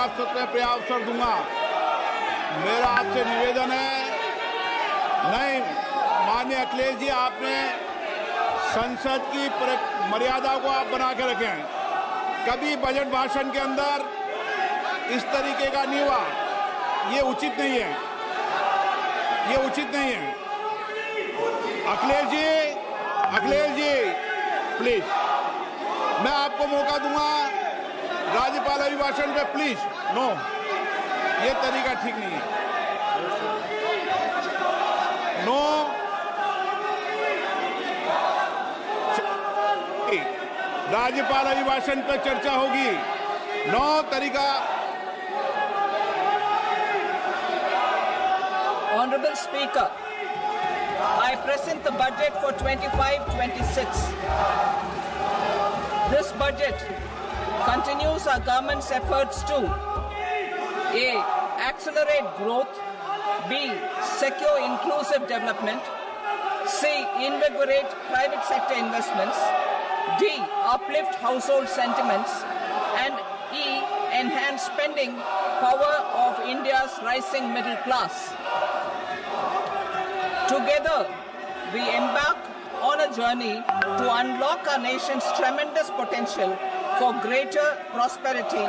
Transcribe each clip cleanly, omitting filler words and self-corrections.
मुनासबत में पर्याप्त अवसर दूंगा। मेरा आपसे निवेदन है, नहीं माननीय अखिलेश जी, आपने संसद की मर्यादा को आप बना के रखें। कभी बजट भाषण के अंदर इस तरीके का नहीं हुआ, ये उचित नहीं है, ये उचित नहीं है। अखिलेश जी प्लीज, मैं आपको मौका दूंगा राज्यपाल अभिभाषण पे, प्लीज। नो, ये तरीका ठीक नहीं है। नो, राज्यपाल अभिभाषण पर चर्चा होगी। नो तरीका। Honorable Speaker, I present the budget for 25-26. This budget continues our government's efforts to A. Accelerate growth, B. Secure inclusive development, C. Invigorate private sector investments, D. Uplift household sentiments, and E. Enhance spending power of India's rising middle class. Together, we embark on a journey to unlock our nation's tremendous potential for greater prosperity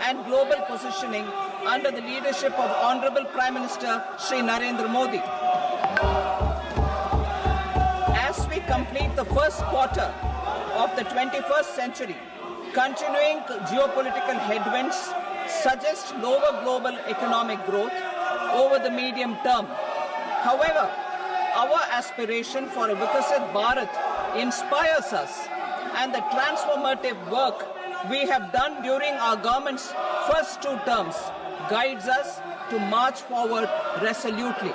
and global positioning under the leadership of Honorable Prime Minister Shri Narendra Modi. As we complete the first quarter of the 21st century, continuing geopolitical headwinds suggest lower global economic growth over the medium term. However, our aspiration for a Vikasit Bharat inspires us, and the transformative work we have done during our government's first 2 terms guides us to march forward resolutely.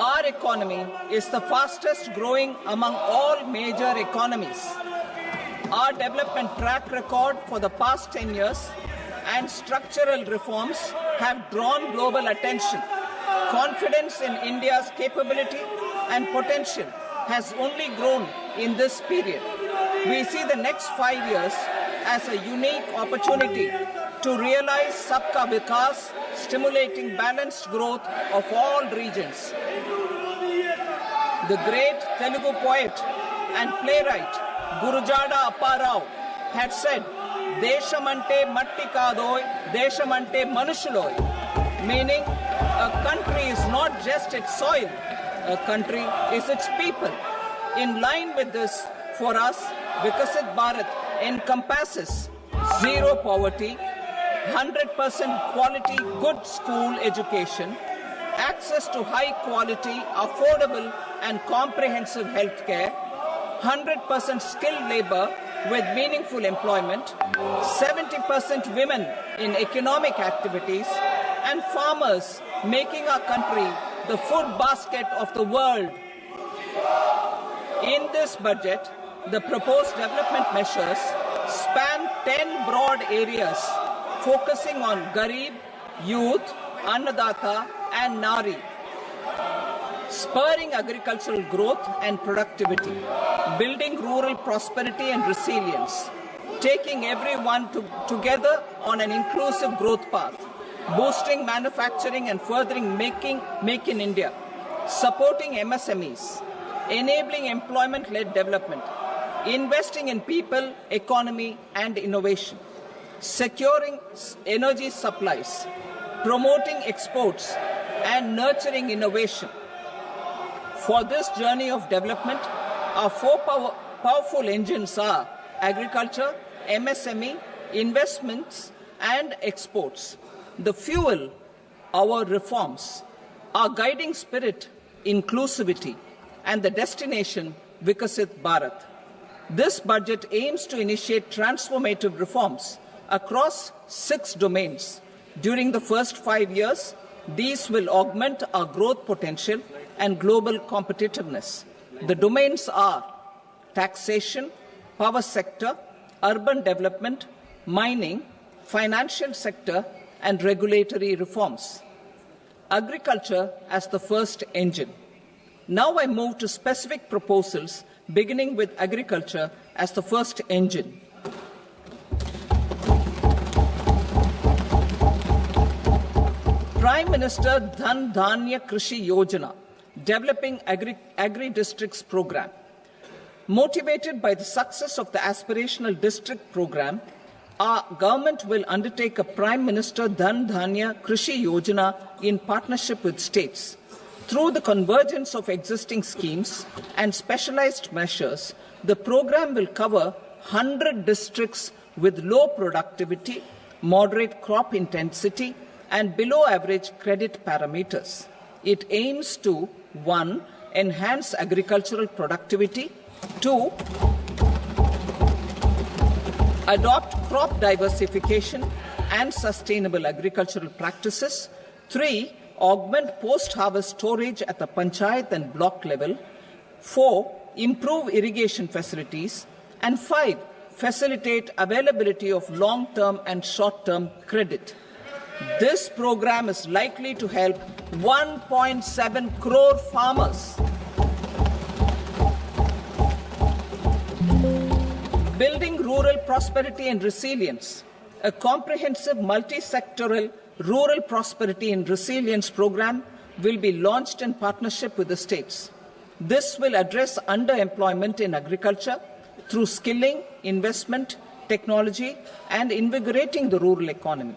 Our economy is the fastest growing among all major economies. Our development track record for the past 10 years and structural reforms have drawn global attention. Confidence in India's capability and potential has only grown in this period. We see the next 5 years as a unique opportunity to realize Sabka Vikas, stimulating balanced growth of all regions. The great Telugu poet and playwright Gurujada Apparao had said, "Deshamante matti kadoy, deshamante manushuloy," meaning a country is not just its soil, a country is its people. In line with this, for us, Vikasit Bharat encompasses zero poverty, 100% quality good school education, access to high quality, affordable and comprehensive health care, 100% skilled labor with meaningful employment, 70% women in economic activities, and farmers making our country the food basket of the world. In this budget, the proposed development measures span 10 broad areas, focusing on Garib, youth, Annadata, and Nari, spurring agricultural growth and productivity, building rural prosperity and resilience, taking everyone together on an inclusive growth path, boosting manufacturing and furthering Make in India, supporting MSMEs, enabling employment-led development, investing in people, economy, and innovation, securing energy supplies, promoting exports, and nurturing innovation. For this journey of development, our 4 powerful engines are agriculture, MSME, investments, and exports. The fuel, our reforms, our guiding spirit, inclusivity, and the destination, Vikasit Bharat. This budget aims to initiate transformative reforms across 6 domains. During the first 5 years, these will augment our growth potential and global competitiveness. The domains are taxation, power sector, urban development, mining, financial sector, and regulatory reforms. Agriculture as the first engine. Now I move to specific proposals, beginning with agriculture as the first engine. Prime Minister Dhan Dhanya Krishi Yojana, Developing Agri-Districts Program. Motivated by the success of the Aspirational District Program, our government will undertake a Prime Minister Dhan Dhanya Krishi Yojana in partnership with states. Through the convergence of existing schemes and specialized measures, the program will cover 100 districts with low productivity, moderate crop intensity, and below average credit parameters. It aims to 1. Enhance agricultural productivity, 2. Adopt crop diversification and sustainable agricultural practices, 3. Augment post-harvest storage at the panchayat and block level, 4. Improve irrigation facilities, and 5. Facilitate availability of long-term and short-term credit. This program is likely to help 1.7 crore farmers. Building rural prosperity and resilience. A comprehensive multi-sectoral rural prosperity and resilience program will be launched in partnership with the states. This will address underemployment in agriculture through skilling, investment, technology, and invigorating the rural economy.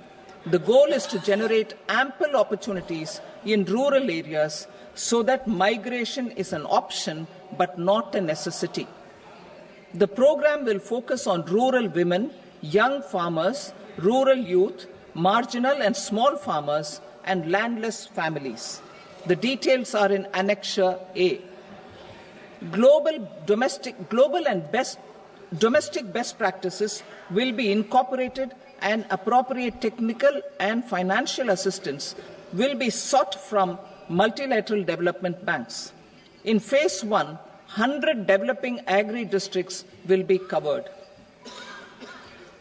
The goal is to generate ample opportunities in rural areas so that migration is an option but not a necessity. The program will focus on rural women, young farmers, rural youth, marginal and small farmers, and landless families. The details are in Annexure A. Domestic best practices will be incorporated, and appropriate technical and financial assistance will be sought from multilateral development banks. In Phase 1, 100 developing agri-districts will be covered.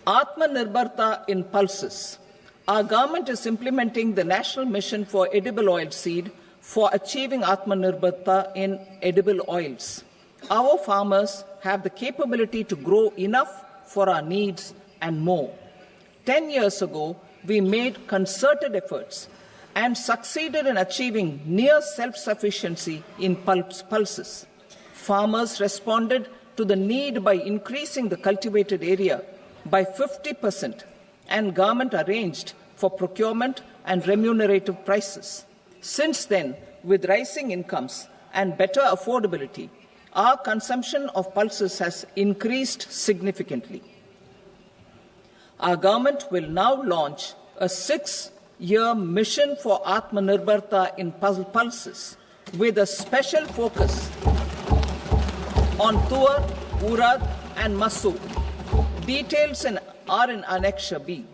Atmanirbharta in pulses. Our government is implementing the National Mission for Edible Oilseed for achieving Atmanirbharta in edible oils. Our farmers have the capability to grow enough for our needs and more. 10 years ago, we made concerted efforts and succeeded in achieving near self-sufficiency in pulses. Farmers responded to the need by increasing the cultivated area by 50%, and government arranged for procurement and remunerative prices. Since then, with rising incomes and better affordability, our consumption of pulses has increased significantly. Our government will now launch a 6-year mission for Atmanirbharta in pulses with a special focus on Tuar, Urad and Masoor. Details are in Annexure B.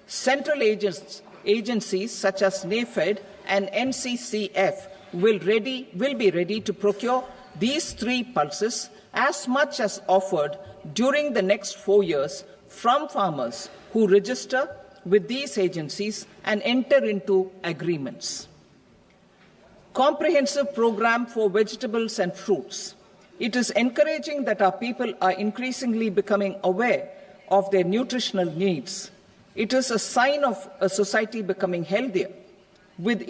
Central agencies such as NAFED and NCCF will be ready to procure these 3 pulses as much as offered during the next 4 years from farmers who register with these agencies and enter into agreements. Comprehensive program for vegetables and fruits. It is encouraging that our people are increasingly becoming aware of their nutritional needs. It is a sign of a society becoming healthier. With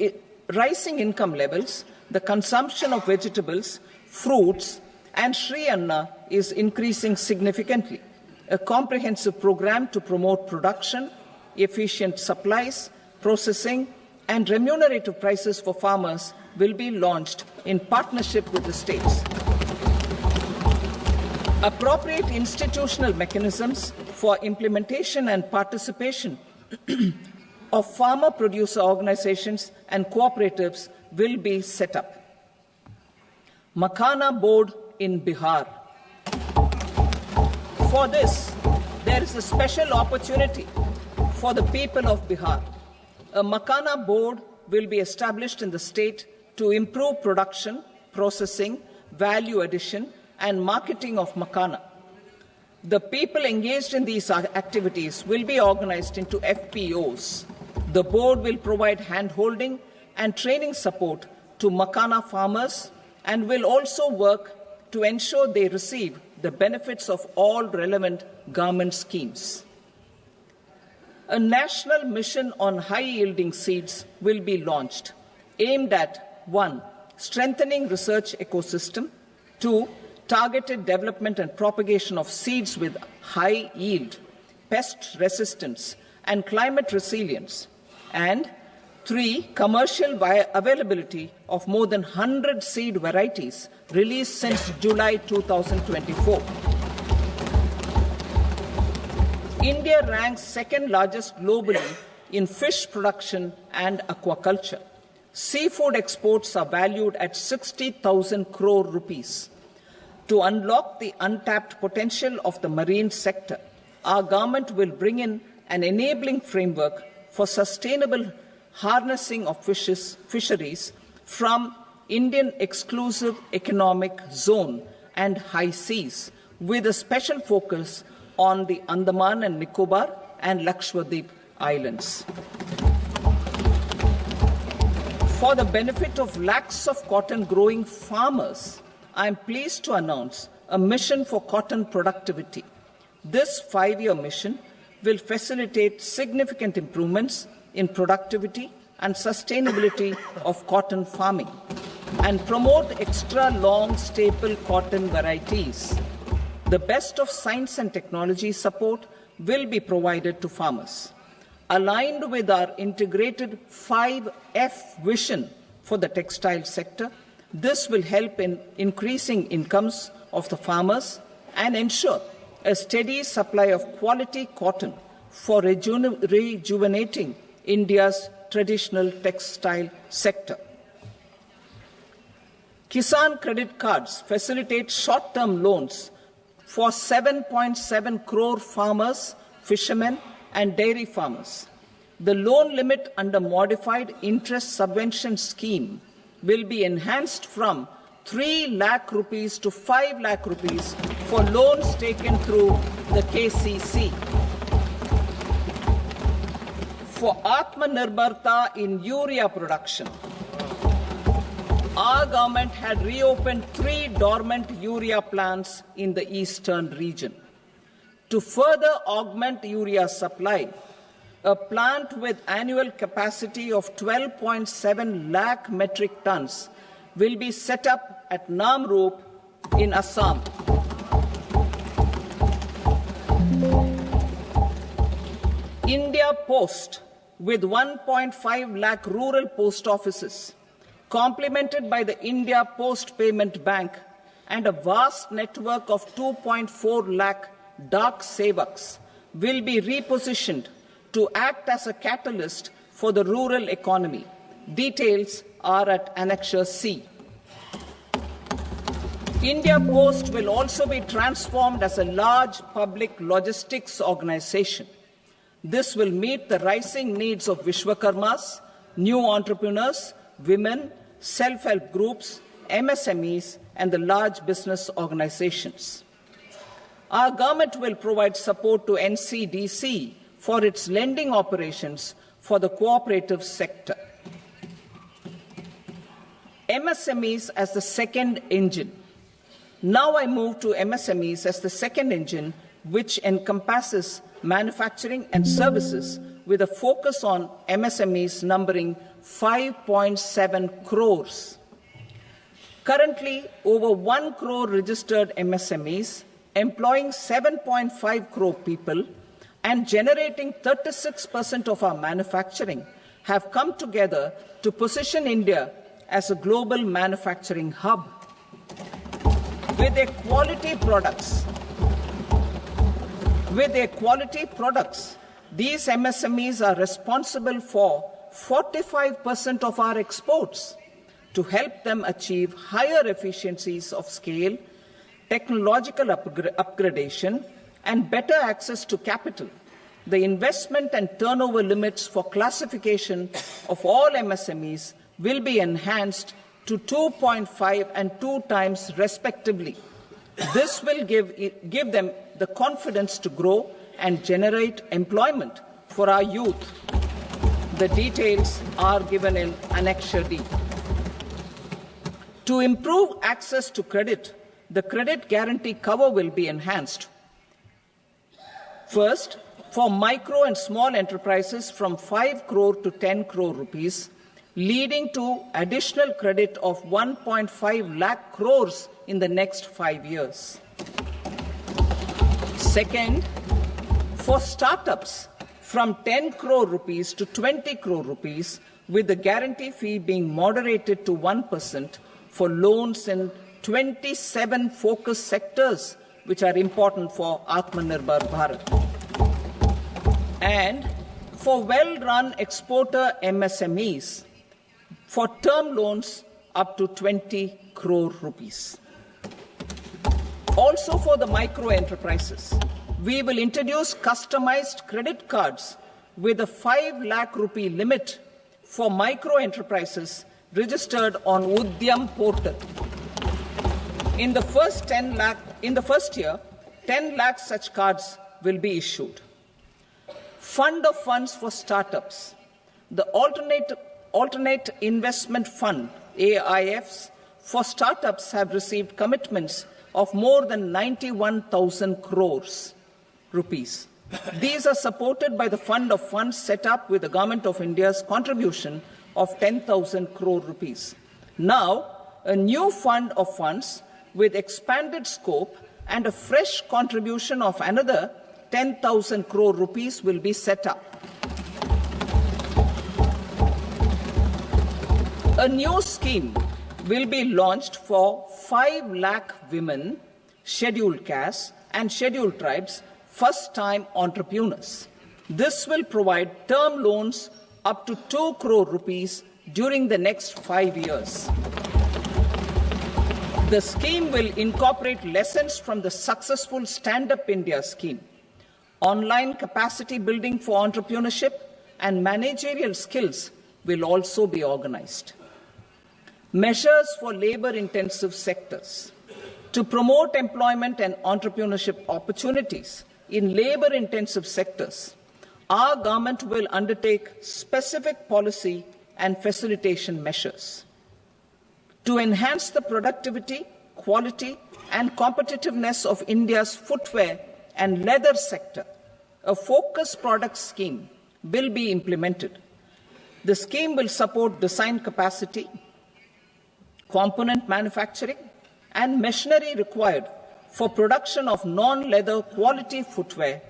rising income levels, the consumption of vegetables, fruits, and Sri Anna is increasing significantly. A comprehensive program to promote production, efficient supplies, processing, and remunerative prices for farmers will be launched in partnership with the states. Appropriate institutional mechanisms for implementation and participation of farmer producer organizations and cooperatives will be set up. Makhana board in Bihar. For this, there is a special opportunity for the people of Bihar. A Makhana board will be established in the state to improve production, processing, value addition, and marketing of Makhana. The people engaged in these activities will be organized into FPOs. The board will provide hand-holding and training support to Makhana farmers and will also work to ensure they receive the benefits of all relevant government schemes. A national mission on high-yielding seeds will be launched, aimed at 1. Strengthening research ecosystem, 2. Targeted development and propagation of seeds with high yield, pest resistance, and climate resilience, and 3. Commercial availability of more than 100 seed varieties released since July 2024. India ranks second largest globally in fish production and aquaculture. Seafood exports are valued at 60,000 crore rupees. To unlock the untapped potential of the marine sector, our government will bring in an enabling framework for sustainable harnessing of fisheries from Indian exclusive economic zone and high seas, with a special focus on the Andaman and Nicobar and Lakshadweep Islands. For the benefit of lakhs of cotton growing farmers, I am pleased to announce a mission for cotton productivity. This 5-year mission will facilitate significant improvements in productivity and sustainability of cotton farming and promote extra long staple cotton varieties. The best of science and technology support will be provided to farmers. Aligned with our integrated 5F vision for the textile sector, this will help in increasing incomes of the farmers and ensure a steady supply of quality cotton for rejuvenating India's traditional textile sector. Kisan credit cards facilitate short-term loans for 7.7 crore farmers, fishermen, and dairy farmers. The loan limit under modified interest subvention scheme will be enhanced from 3 lakh rupees to 5 lakh rupees for loans taken through the KCC. For Atmanirbharta in urea production, our government had reopened 3 dormant urea plants in the eastern region. To further augment urea supply, a plant with annual capacity of 12.7 lakh metric tons will be set up at Namrup in Assam. India Post, with 1.5 lakh rural post offices, complemented by the India Post Payment Bank and a vast network of 2.4 lakh Dak Sevaks, will be repositioned to act as a catalyst for the rural economy. Details are at Annexure C. India Post will also be transformed as a large public logistics organization. This will meet the rising needs of Vishwakarmas, new entrepreneurs, women, self-help groups, MSMEs, and the large business organizations. Our government will provide support to NCDC for its lending operations for the cooperative sector. MSMEs as the second engine. Now I move to MSMEs as the second engine, which encompasses manufacturing and services with a focus on MSMEs numbering 5.7 crores. Currently, over 1 crore registered MSMEs, employing 7.5 crore people and generating 36% of our manufacturing, have come together to position India as a global manufacturing hub. With their quality products, these MSMEs are responsible for 45% of our exports. To help them achieve higher efficiencies of scale, technological upgradation, and better access to capital, the investment and turnover limits for classification of all MSMEs will be enhanced to 2.5 and 2 times respectively. This will give them the confidence to grow and generate employment for our youth. The details are given in Annexure D. To improve access to credit, the credit guarantee cover will be enhanced. First, for micro and small enterprises from 5 crore to 10 crore rupees, leading to additional credit of 1.5 lakh crores in the next 5 years. Second, for startups from 10 crore rupees to 20 crore rupees, with the guarantee fee being moderated to 1% for loans in 27 focus sectors which are important for Atmanirbhar Bharat. And for well-run exporter MSMEs, for term loans up to 20 crore rupees. Also for the micro enterprises, we will introduce customized credit cards with a 5 lakh rupee limit for micro enterprises registered on Udyam portal. In the first year, 10 lakh such cards will be issued. Fund of funds for startups. The alternate investment fund, AIFs, for startups have received commitments of more than 91,000 crores rupees. These are supported by the fund of funds set up with the Government of India's contribution of 10,000 crore rupees. Now, a new fund of funds with expanded scope and a fresh contribution of another 10,000 crore rupees will be set up. A new scheme will be launched for 5 lakh women, scheduled castes and scheduled tribes, first-time entrepreneurs. This will provide term loans up to 2 crore rupees during the next 5 years. The scheme will incorporate lessons from the successful Stand Up India scheme. Online capacity building for entrepreneurship and managerial skills will also be organized. Measures for labor-intensive sectors. To promote employment and entrepreneurship opportunities in labor-intensive sectors, our government will undertake specific policy and facilitation measures. To enhance the productivity, quality, and competitiveness of India's footwear and leather sector, a focused product scheme will be implemented. The scheme will support design capacity, component manufacturing, and machinery required for production of non-leather quality footwear,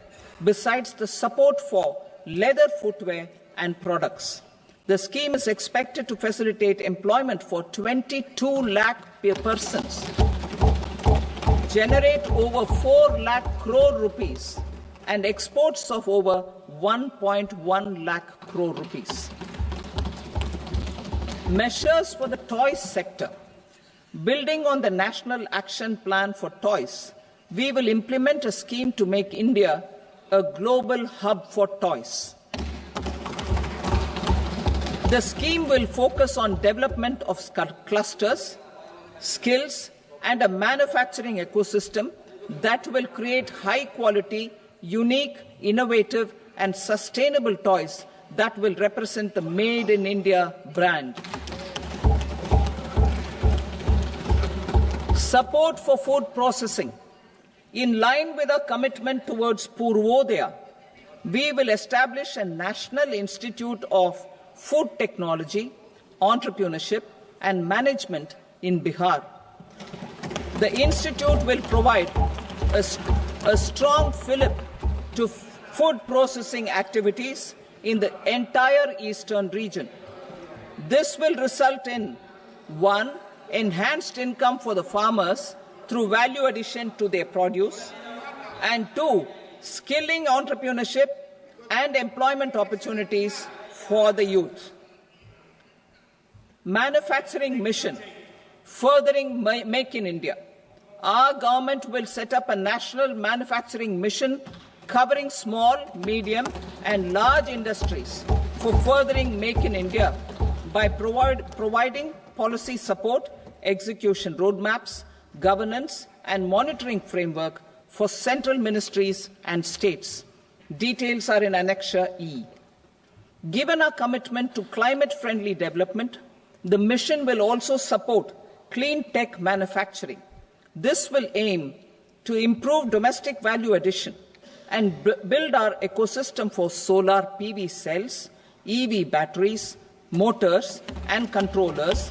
besides the support for leather footwear and products. The scheme is expected to facilitate employment for 22 lakh persons, generate over 4 lakh crore rupees, and exports of over 1.1 lakh crore rupees. Measures for the toys sector. Building on the National Action Plan for Toys, we will implement a scheme to make India a global hub for toys. The scheme will focus on development of clusters, skills, and a manufacturing ecosystem that will create high-quality, unique, innovative, and sustainable toys that will represent the Made in India brand. Support for food processing. In line with our commitment towards Purvodaya, we will establish a National Institute of Food Technology, Entrepreneurship and Management in Bihar. The institute will provide a strong fillip to food processing activities in the entire eastern region. This will result in 1. Enhanced income for the farmers through value addition to their produce, and 2. Skilling entrepreneurship and employment opportunities for the youth. Manufacturing mission, furthering Make in India. Our government will set up a national manufacturing mission covering small, medium, and large industries for furthering Make in India by providing policy support, execution roadmaps, governance, and monitoring framework for central ministries and states. Details are in Annexure E. Given our commitment to climate-friendly development, the mission will also support clean tech manufacturing. This will aim to improve domestic value addition, and build our ecosystem for solar PV cells, EV batteries, motors and controllers,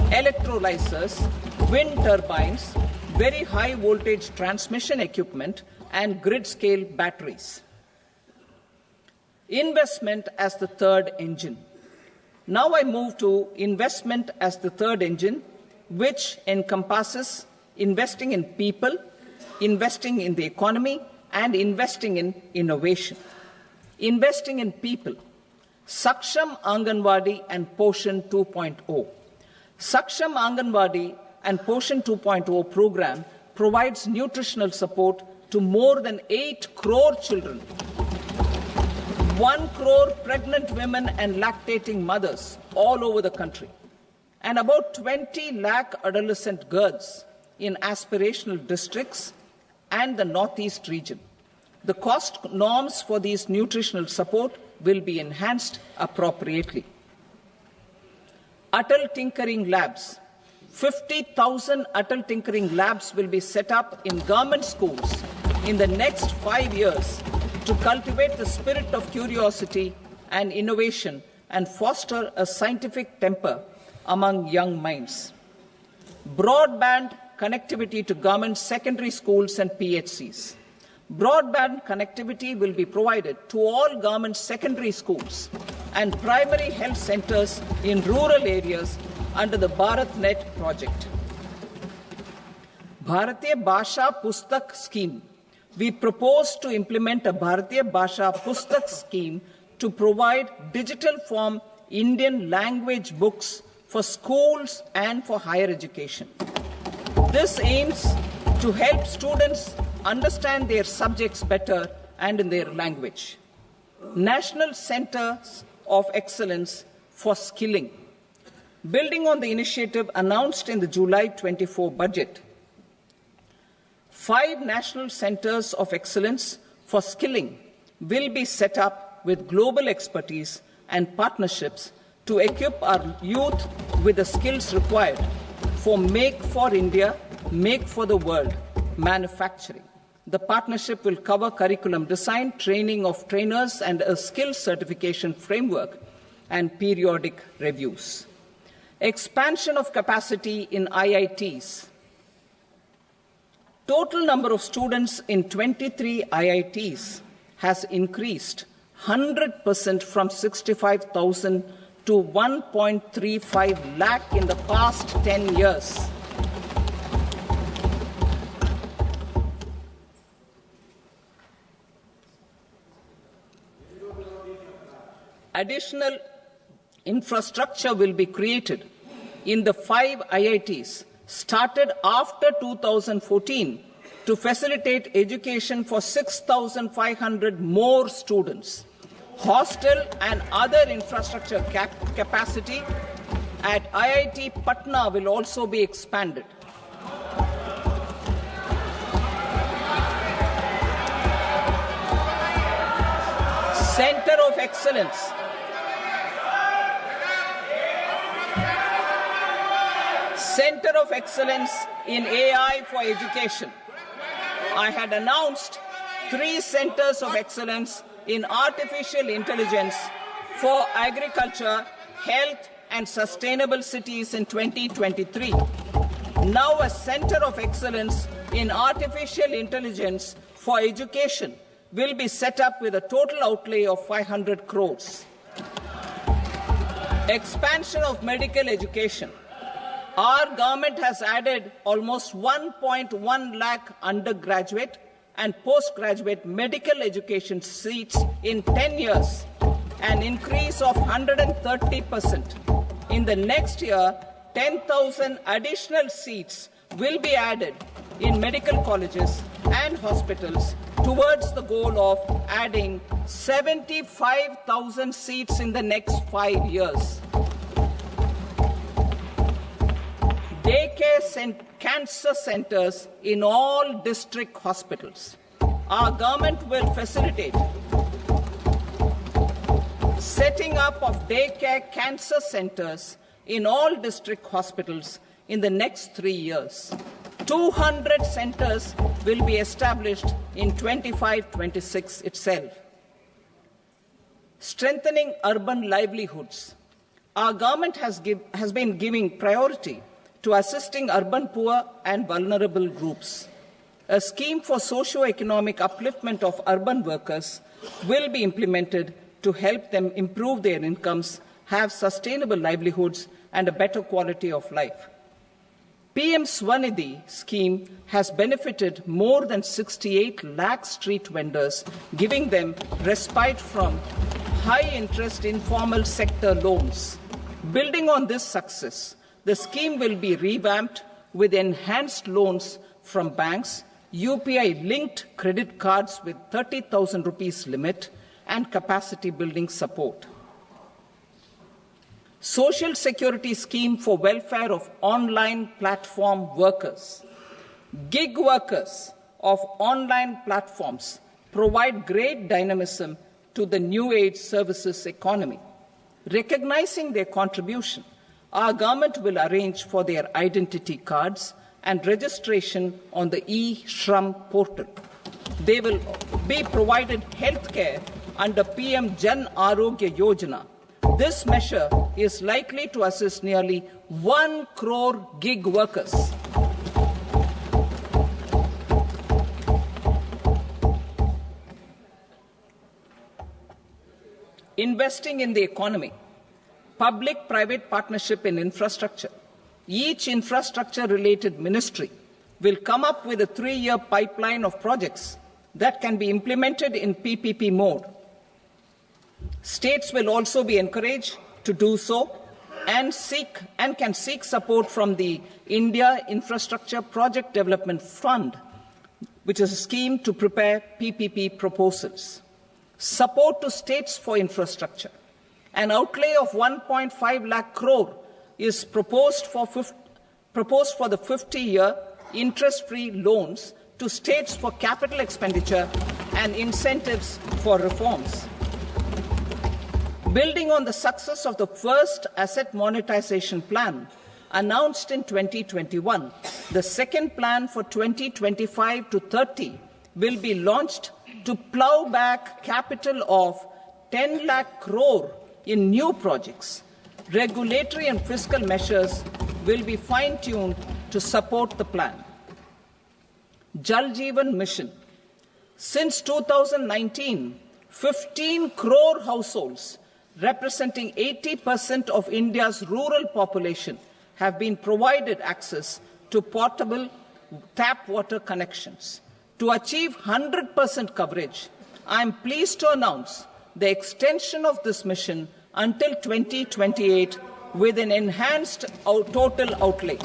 electrolyzers, wind turbines, very high voltage transmission equipment, and grid-scale batteries. Investment as the third engine. Now I move to investment as the third engine, which encompasses investing in people, investing in the economy, and investing in innovation. Investing in people. Saksham Anganwadi and Poshan 2.0. Saksham Anganwadi and Poshan 2.0 program provides nutritional support to more than 8 crore children, 1 crore pregnant women and lactating mothers all over the country, and about 20 lakh adolescent girls in aspirational districts and the Northeast region. The cost norms for these nutritional support will be enhanced appropriately. Atal Tinkering Labs. 50,000 Atal Tinkering Labs will be set up in government schools in the next 5 years to cultivate the spirit of curiosity and innovation and foster a scientific temper among young minds. Broadband connectivity to government secondary schools and PHCs. Broadband connectivity will be provided to all government secondary schools and primary health centers in rural areas under the BharatNet project. Bharatiya Bhasha Pustak Scheme. We propose to implement a Bharatiya Bhasha Pustak scheme to provide digital form Indian language books for schools and for higher education. This aims to help students understand their subjects better and in their language. National Centers of Excellence for Skilling. Building on the initiative announced in the July 24 budget, 5 national centers of excellence for skilling will be set up with global expertise and partnerships to equip our youth with the skills required for Make for India, Make for the World manufacturing. The partnership will cover curriculum design, training of trainers, and a skills certification framework and periodic reviews. Expansion of capacity in IITs. Total number of students in 23 IITs has increased 100% from 65,000 to 1.35 lakh in the past 10 years. Additional infrastructure will be created in the 5 IITs started after 2014 to facilitate education for 6,500 more students. Hostel and other infrastructure capacity at IIT Patna will also be expanded. Center of Excellence. Center of Excellence in AI for Education. I had announced 3 centers of excellence in artificial intelligence for agriculture, health, and sustainable cities in 2023. Now a center of excellence in artificial intelligence for education will be set up with a total outlay of 500 crores. Expansion of medical education. Our government has added almost 1.1 lakh undergraduate and postgraduate medical education seats in 10 years, an increase of 130%. In the next year, 10,000 additional seats will be added in medical colleges and hospitals towards the goal of adding 75,000 seats in the next 5 years. Daycare cancer centers in all district hospitals. Our government will facilitate setting up of daycare cancer centers in all district hospitals in the next 3 years. 200 centers will be established in 25-26 itself. Strengthening urban livelihoods. Our government has been giving priority to assisting urban poor and vulnerable groups. A scheme for socio-economic upliftment of urban workers will be implemented to help them improve their incomes, have sustainable livelihoods, and a better quality of life. PM Swanidhi scheme has benefited more than 68 lakh street vendors, giving them respite from high-interest informal sector loans. Building on this success, the scheme will be revamped with enhanced loans from banks, UPI-linked credit cards with 30,000 rupees limit, and capacity building support. Social Security Scheme for welfare of online platform workers. Gig workers of online platforms provide great dynamism to the new age services economy. Recognizing their contribution, our government will arrange for their identity cards and registration on the e-Shram portal. They will be provided health care under PM Jan Arogya Yojana. This measure is likely to assist nearly 1 crore gig workers. Investing in the economy. Public-private partnership in infrastructure. Each infrastructure-related ministry will come up with a 3-year pipeline of projects that can be implemented in PPP mode. States will also be encouraged to do so and can seek support from the India Infrastructure Project Development Fund, which is a scheme to prepare PPP proposals. Support to states for infrastructure. An outlay of 1.5 lakh crore is proposed for the 50-year interest-free loans to states for capital expenditure and incentives for reforms. Building on the success of the first asset monetization plan announced in 2021, the second plan for 2025 to 30 will be launched to plough back capital of 10 lakh crore in new projects. Regulatory and fiscal measures will be fine-tuned to support the plan. Jal Jeevan Mission. Since 2019, 15 crore households, representing 80% of India's rural population, have been provided access to portable tap water connections. To achieve 100% coverage, I am pleased to announce the extension of this mission until 2028 with an enhanced total outlay.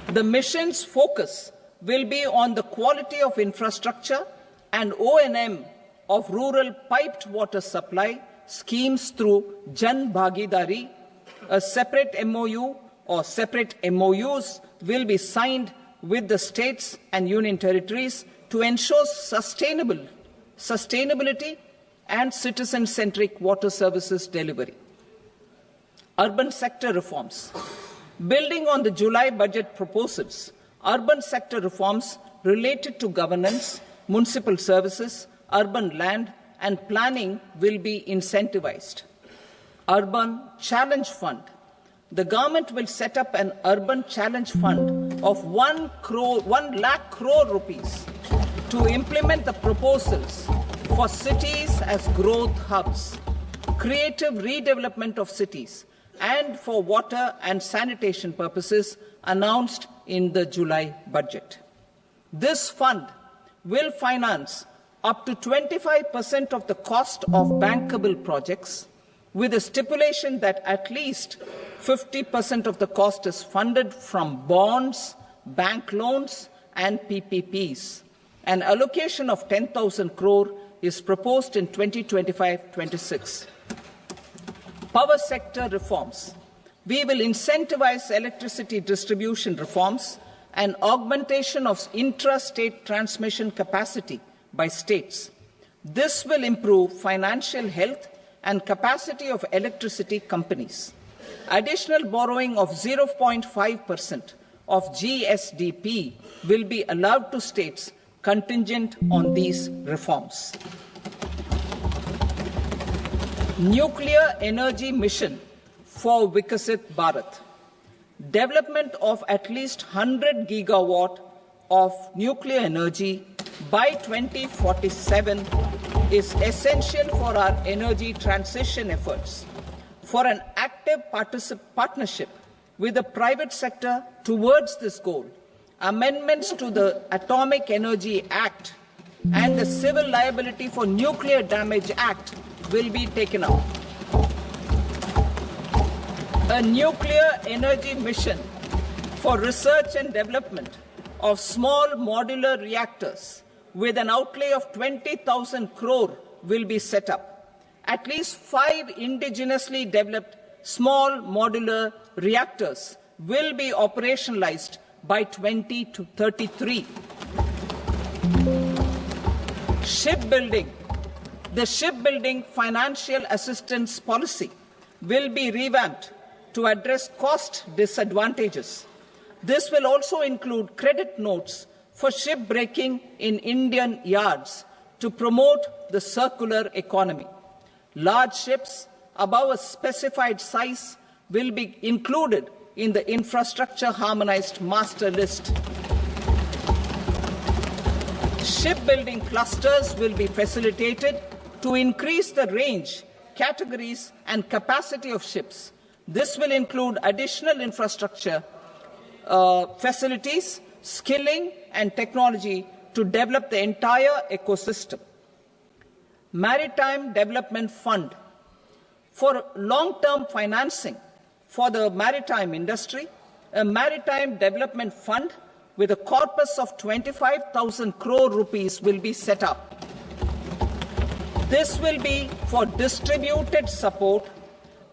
The mission's focus will be on the quality of infrastructure and O&M of rural piped water supply schemes through Jan Bhagidari. A separate MOU or separate MOUs will be signed with the states and union territories to ensure sustainability and citizen-centric water services delivery. Urban sector reforms. Building on the July budget proposals, urban sector reforms related to governance, municipal services, urban land and planning will be incentivized. Urban Challenge Fund. The government will set up an Urban Challenge Fund of 1 lakh crore rupees to implement the proposals for cities as growth hubs, creative redevelopment of cities, and for water and sanitation purposes announced in the July budget. This fund will finance up to 25% of the cost of bankable projects, with a stipulation that at least 50% of the cost is funded from bonds, bank loans, and PPPs. An allocation of 10,000 crore is proposed in 2025-26. Power sector reforms. We will incentivize electricity distribution reforms and augmentation of intrastate transmission capacity by states. This will improve financial health and capacity of electricity companies. Additional borrowing of 0.5% of GSDP will be allowed to states contingent on these reforms. Nuclear energy mission for Vikasit Bharat. Development of at least 100 gigawatt of nuclear energy by 2047 is essential for our energy transition efforts. For an active partnership with the private sector towards this goal, amendments to the Atomic Energy Act and the Civil Liability for Nuclear Damage Act will be taken up. A nuclear energy mission for research and development of small modular reactors with an outlay of 20,000 crore will be set up. At least 5 indigenously developed small modular reactors will be operationalized by 2033. Shipbuilding. The shipbuilding financial assistance policy will be revamped to address cost disadvantages. This will also include credit notes for shipbreaking in Indian yards to promote the circular economy. Large ships above a specified size will be included in the infrastructure harmonized master list. Shipbuilding clusters will be facilitated to increase the range, categories, and capacity of ships. This will include additional infrastructure, facilities, skilling, and technology to develop the entire ecosystem. Maritime Development Fund. For long-term financing for the maritime industry, a Maritime Development Fund with a corpus of 25,000 crore rupees will be set up. This will be for distributed support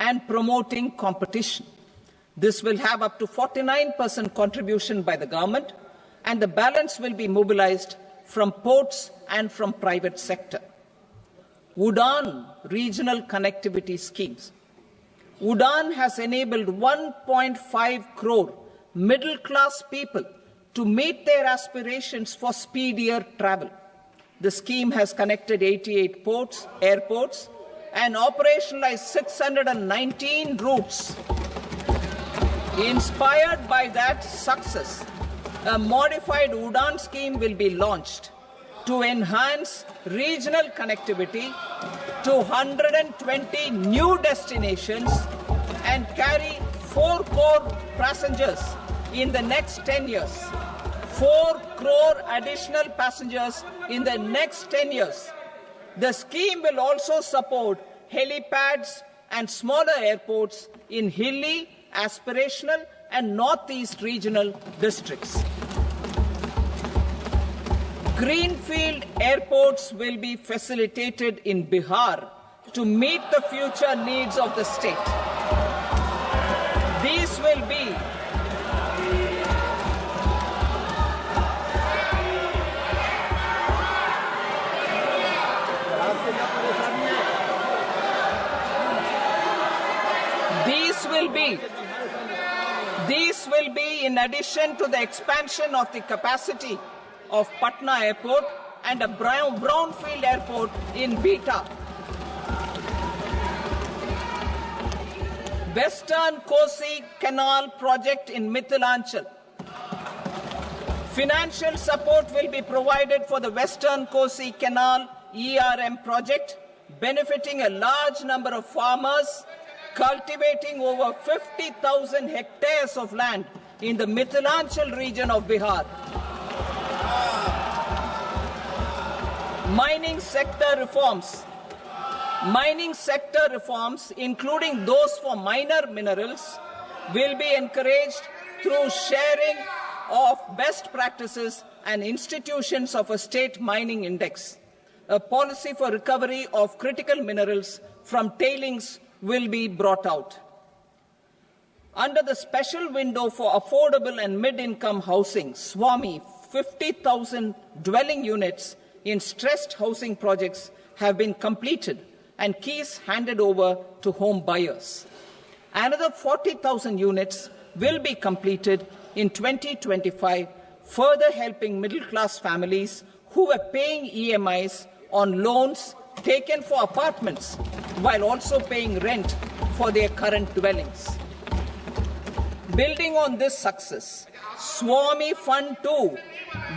and promoting competition. This will have up to 49% contribution by the government, and the balance will be mobilized from ports and from private sector. UDAN regional connectivity schemes. UDAN has enabled 1.5 crore middle-class people to meet their aspirations for speedier travel. The scheme has connected 88 airports, and operationalized 619 routes. Inspired by that success, a modified UDAN scheme will be launched to enhance regional connectivity to 120 new destinations and carry 4 crore passengers in the next 10 years. 4 crore additional passengers in the next 10 years. The scheme will also support helipads and smaller airports in hilly, aspirational, and northeast regional districts. Greenfield airports will be facilitated in Bihar to meet the future needs of the state. These will be These will be in addition to the expansion of the capacity of Patna Airport and a brownfield airport in Beta. Western Kosi Canal project in Mithilanchal. Financial support will be provided for the Western Kosi Canal ERM project, benefiting a large number of farmers cultivating over 50,000 hectares of land in the Mithilanchal region of Bihar. Mining sector reforms. Mining sector reforms, including those for minor minerals, will be encouraged through sharing of best practices and institutions of a state mining index. A policy for recovery of critical minerals from tailings will be brought out. Under the special window for affordable and mid-income housing, SWAMI, 50,000 dwelling units in stressed housing projects have been completed and keys handed over to home buyers. Another 40,000 units will be completed in 2025, further helping middle-class families who were paying EMIs on loans taken for apartments while also paying rent for their current dwellings. Building on this success, Swami Fund 2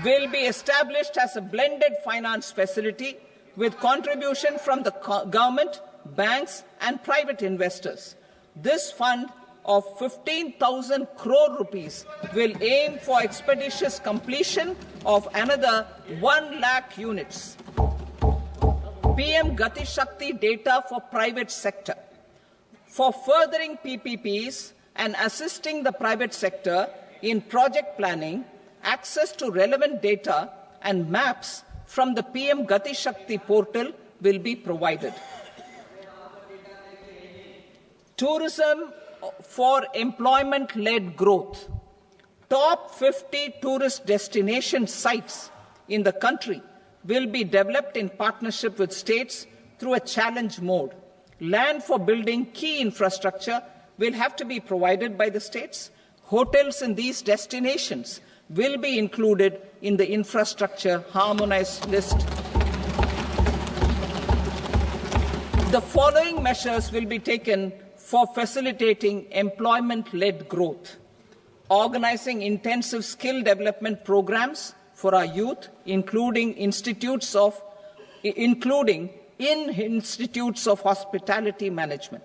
will be established as a blended finance facility with contribution from the government, banks and private investors. This fund of 15,000 crore rupees will aim for expeditious completion of another 1 lakh units. PM Gati Shakti data for private sector. For furthering PPPs and assisting the private sector in project planning, access to relevant data and maps from the PM Gati Shakti portal will be provided. Tourism for employment-led growth. Top 50 tourist destination sites in the country will be developed in partnership with states through a challenge mode. Land for building key infrastructure will have to be provided by the states. Hotels in these destinations will be included in the infrastructure harmonized list. The following measures will be taken for facilitating employment-led growth: organizing intensive skill development programs for our youth, including in institutes of hospitality management,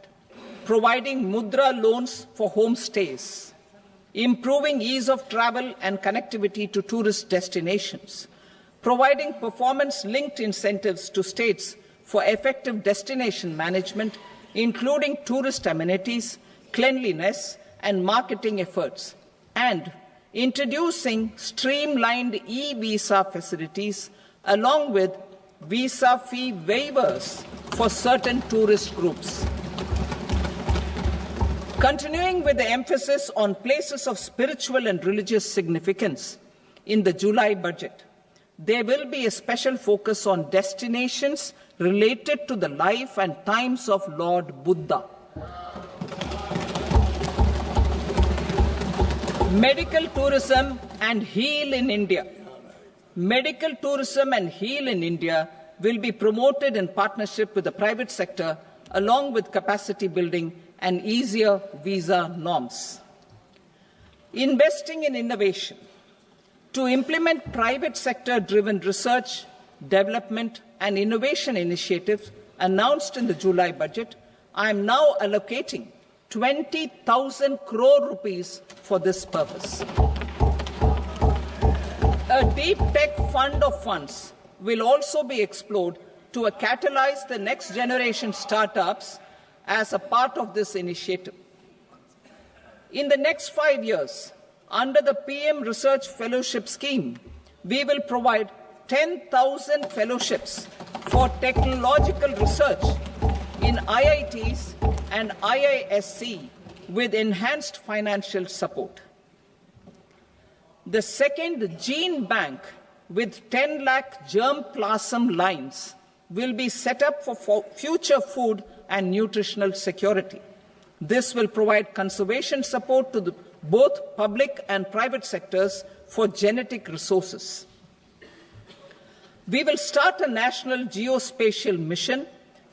providing mudra loans for homestays, improving ease of travel and connectivity to tourist destinations, providing performance-linked incentives to states for effective destination management, including tourist amenities, cleanliness and marketing efforts, and introducing streamlined e-visa facilities along with visa fee waivers for certain tourist groups. Continuing with the emphasis on places of spiritual and religious significance, in the July budget, there will be a special focus on destinations related to the life and times of Lord Buddha. Medical tourism and heal in India. Medical tourism and heal in India will be promoted in partnership with the private sector, along with capacity building and easier visa norms. Investing in innovation. To implement private sector-driven research, development and innovation initiatives announced in the July budget, I am now allocating 20,000 crore rupees for this purpose. A deep tech fund of funds will also be explored to catalyze the next generation startups as a part of this initiative. In the next 5 years, under the PM Research Fellowship Scheme, we will provide 10,000 fellowships for technological research in IITs and IISc with enhanced financial support. The second gene bank with 10 lakh germplasm lines will be set up for future food and nutritional security. This will provide conservation support to both public and private sectors for genetic resources. We will start a national geospatial mission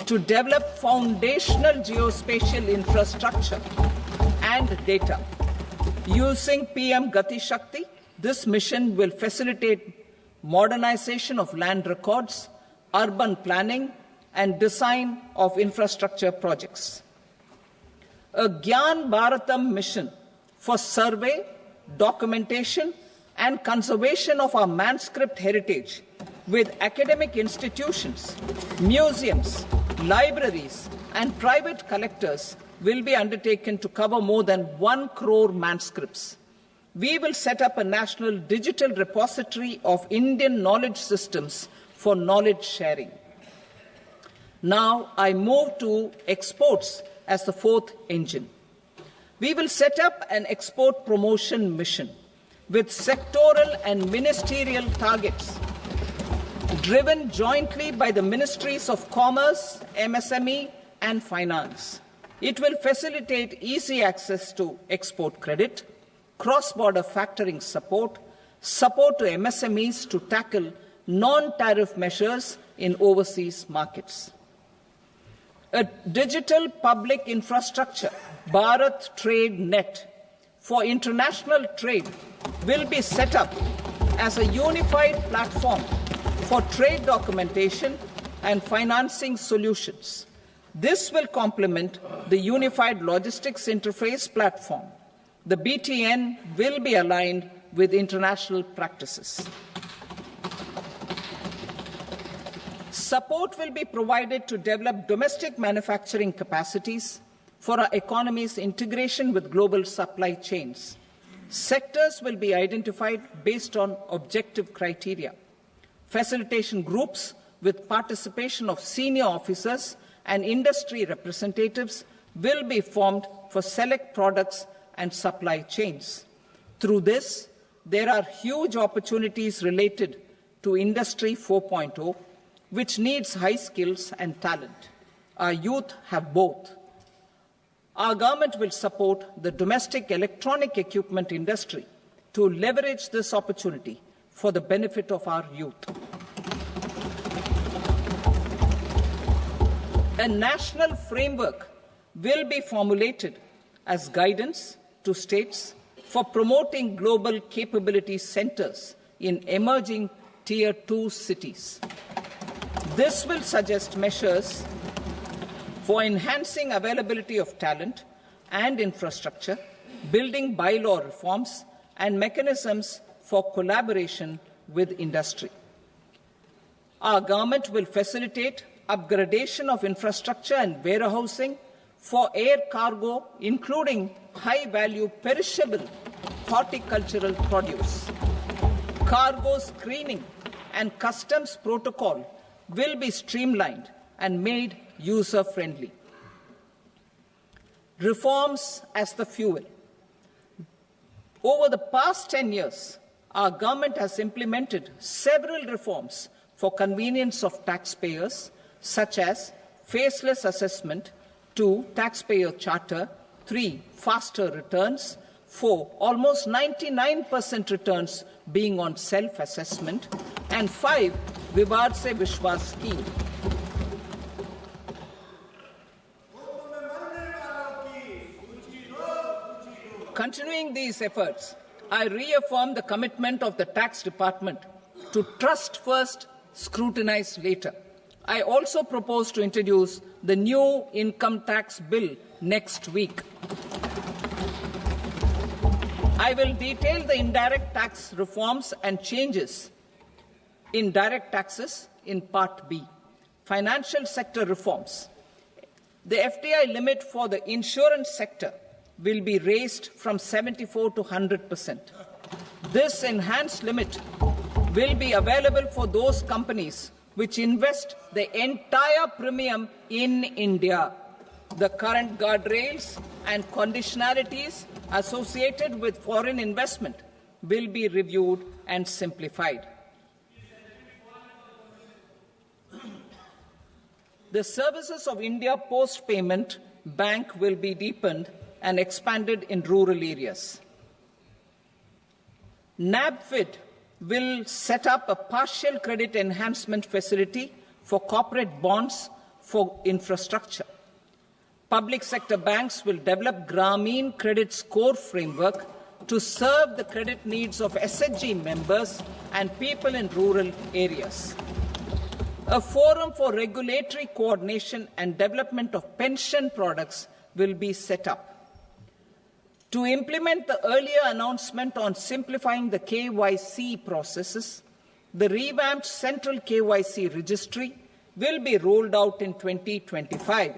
to develop foundational geospatial infrastructure and data. Using PM Gati Shakti, this mission will facilitate modernization of land records, urban planning, and design of infrastructure projects. A Gyan Bharatam mission for survey, documentation, and conservation of our manuscript heritage with academic institutions, museums, libraries, and private collectors will be undertaken to cover more than 1 crore manuscripts. We will set up a national digital repository of Indian knowledge systems for knowledge sharing. Now I move to exports as the fourth engine. We will set up an export promotion mission with sectoral and ministerial targets driven jointly by the Ministries of Commerce, MSME, and Finance. It will facilitate easy access to export credit, cross-border factoring support, support to MSMEs to tackle non-tariff measures in overseas markets. A digital public infrastructure, Bharat Trade Net, for international trade will be set up as a unified platform for trade documentation and financing solutions. This will complement the Unified Logistics Interface platform. The BTN will be aligned with international practices. Support will be provided to develop domestic manufacturing capacities for our economy's integration with global supply chains. Sectors will be identified based on objective criteria. Facilitation groups with participation of senior officers and industry representatives will be formed for select products and supply chains. Through this, there are huge opportunities related to Industry 4.0, which needs high skills and talent. Our youth have both. Our government will support the domestic electronic equipment industry to leverage this opportunity for the benefit of our youth. A national framework will be formulated as guidance to states for promoting global capability centers in emerging Tier 2 cities. This will suggest measures for enhancing availability of talent and infrastructure, building bylaw reforms, and mechanisms for collaboration with industry. Our government will facilitate upgradation of infrastructure and warehousing for air cargo, including high-value perishable horticultural produce. Cargo screening and customs protocol will be streamlined and made user-friendly. Reforms as the fuel. Over the past 10 years, our government has implemented several reforms for convenience of taxpayers, such as faceless assessment, 2, taxpayer charter, 3, faster returns, 4, almost 99% returns being on self-assessment, and 5, Vivad Se Vishwas scheme. Continuing these efforts, I reaffirm the commitment of the Tax Department to trust first, scrutinize later. I also propose to introduce the new income tax bill next week. I will detail the indirect tax reforms and changes in direct taxes in Part B. Financial sector reforms. The FDI limit for the insurance sector will be raised from 74 to 100%. This enhanced limit will be available for those companies which invest the entire premium in India. The current guardrails and conditionalities associated with foreign investment will be reviewed and simplified. The services of India Post Payment Bank will be deepened and expanded in rural areas. NABFID will set up a partial credit enhancement facility for corporate bonds for infrastructure. Public sector banks will develop Grameen Credit Score framework to serve the credit needs of SHG members and people in rural areas. A forum for regulatory coordination and development of pension products will be set up. To implement the earlier announcement on simplifying the KYC processes, the revamped Central KYC Registry will be rolled out in 2025.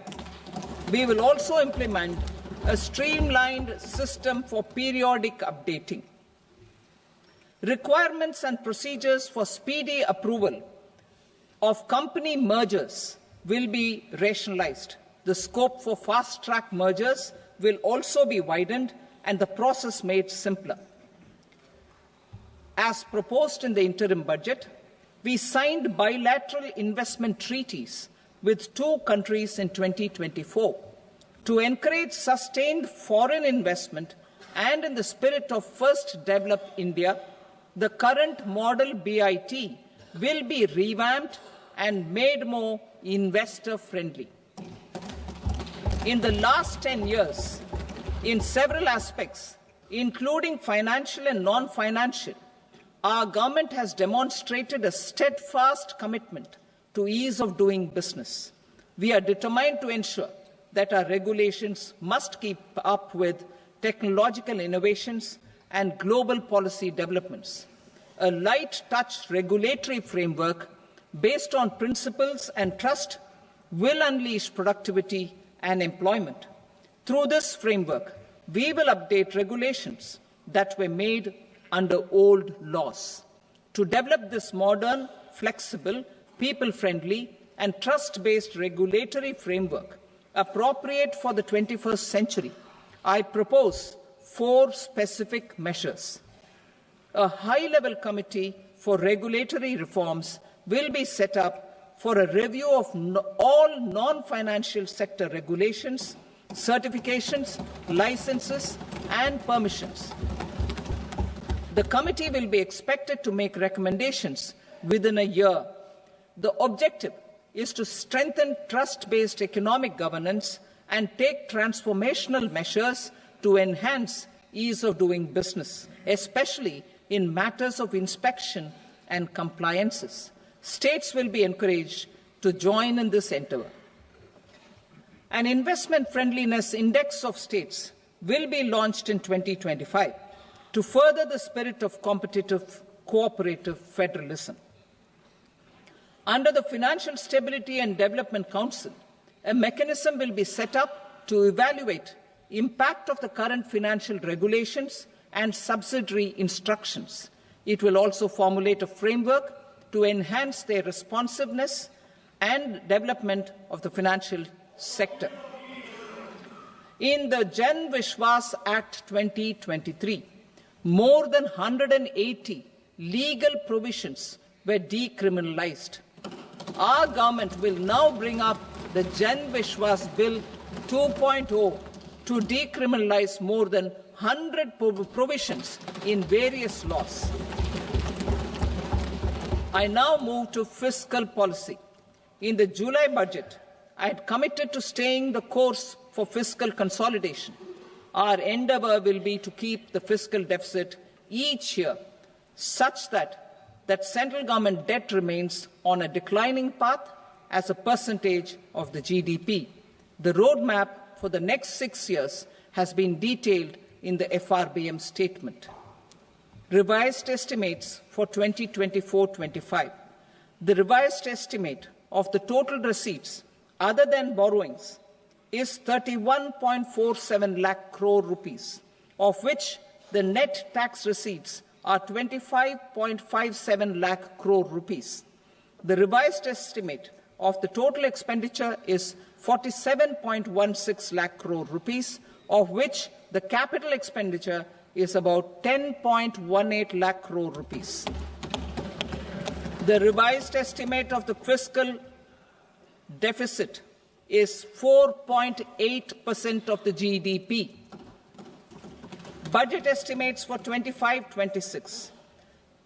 We will also implement a streamlined system for periodic updating. Requirements and procedures for speedy approval of company mergers will be rationalized. The scope for fast-track mergers will also be widened and the process made simpler. As proposed in the interim budget, we signed bilateral investment treaties with 2 countries in 2024 to encourage sustained foreign investment and in the spirit of First Develop India, the current model BIT will be revamped and made more investor-friendly. In the last 10 years, in several aspects, including financial and non-financial, our government has demonstrated a steadfast commitment to ease of doing business. We are determined to ensure that our regulations must keep up with technological innovations and global policy developments. A light-touch regulatory framework based on principles and trust will unleash productivity and employment. Through this framework, we will update regulations that were made under old laws. To develop this modern, flexible, people-friendly and trust-based regulatory framework appropriate for the 21st century, I propose 4 specific measures. A high-level committee for regulatory reforms will be set up for a review of all non-financial sector regulations, certifications, licenses, and permissions. The committee will be expected to make recommendations within a year. The objective is to strengthen trust-based economic governance and take transformational measures to enhance ease of doing business, especially in matters of inspection and compliances. States will be encouraged to join in this endeavour. An investment friendliness index of states will be launched in 2025 to further the spirit of competitive, cooperative federalism. Under the Financial Stability and Development Council, a mechanism will be set up to evaluate impact of the current financial regulations and subsidiary instructions. It will also formulate a framework to enhance their responsiveness and development of the financial sector. In the Jan Vishwas Act 2023, more than 180 legal provisions were decriminalized. Our government will now bring up the Jan Vishwas Bill 2.0 to decriminalize more than 100 provisions in various laws. I now move to fiscal policy. In the July budget, I had committed to staying the course for fiscal consolidation. Our endeavour will be to keep the fiscal deficit each year such that central government debt remains on a declining path as a percentage of the GDP. The roadmap for the next 6 years has been detailed in the FRBM statement. Revised estimates for 2024-25. The revised estimate of the total receipts other than borrowings is 31.47 lakh crore rupees, of which the net tax receipts are 25.57 lakh crore rupees. The revised estimate of the total expenditure is 47.16 lakh crore rupees, of which the capital expenditure is about 10.18 lakh crore rupees. The revised estimate of the fiscal deficit is 4.8% of the GDP. Budget estimates for 25-26.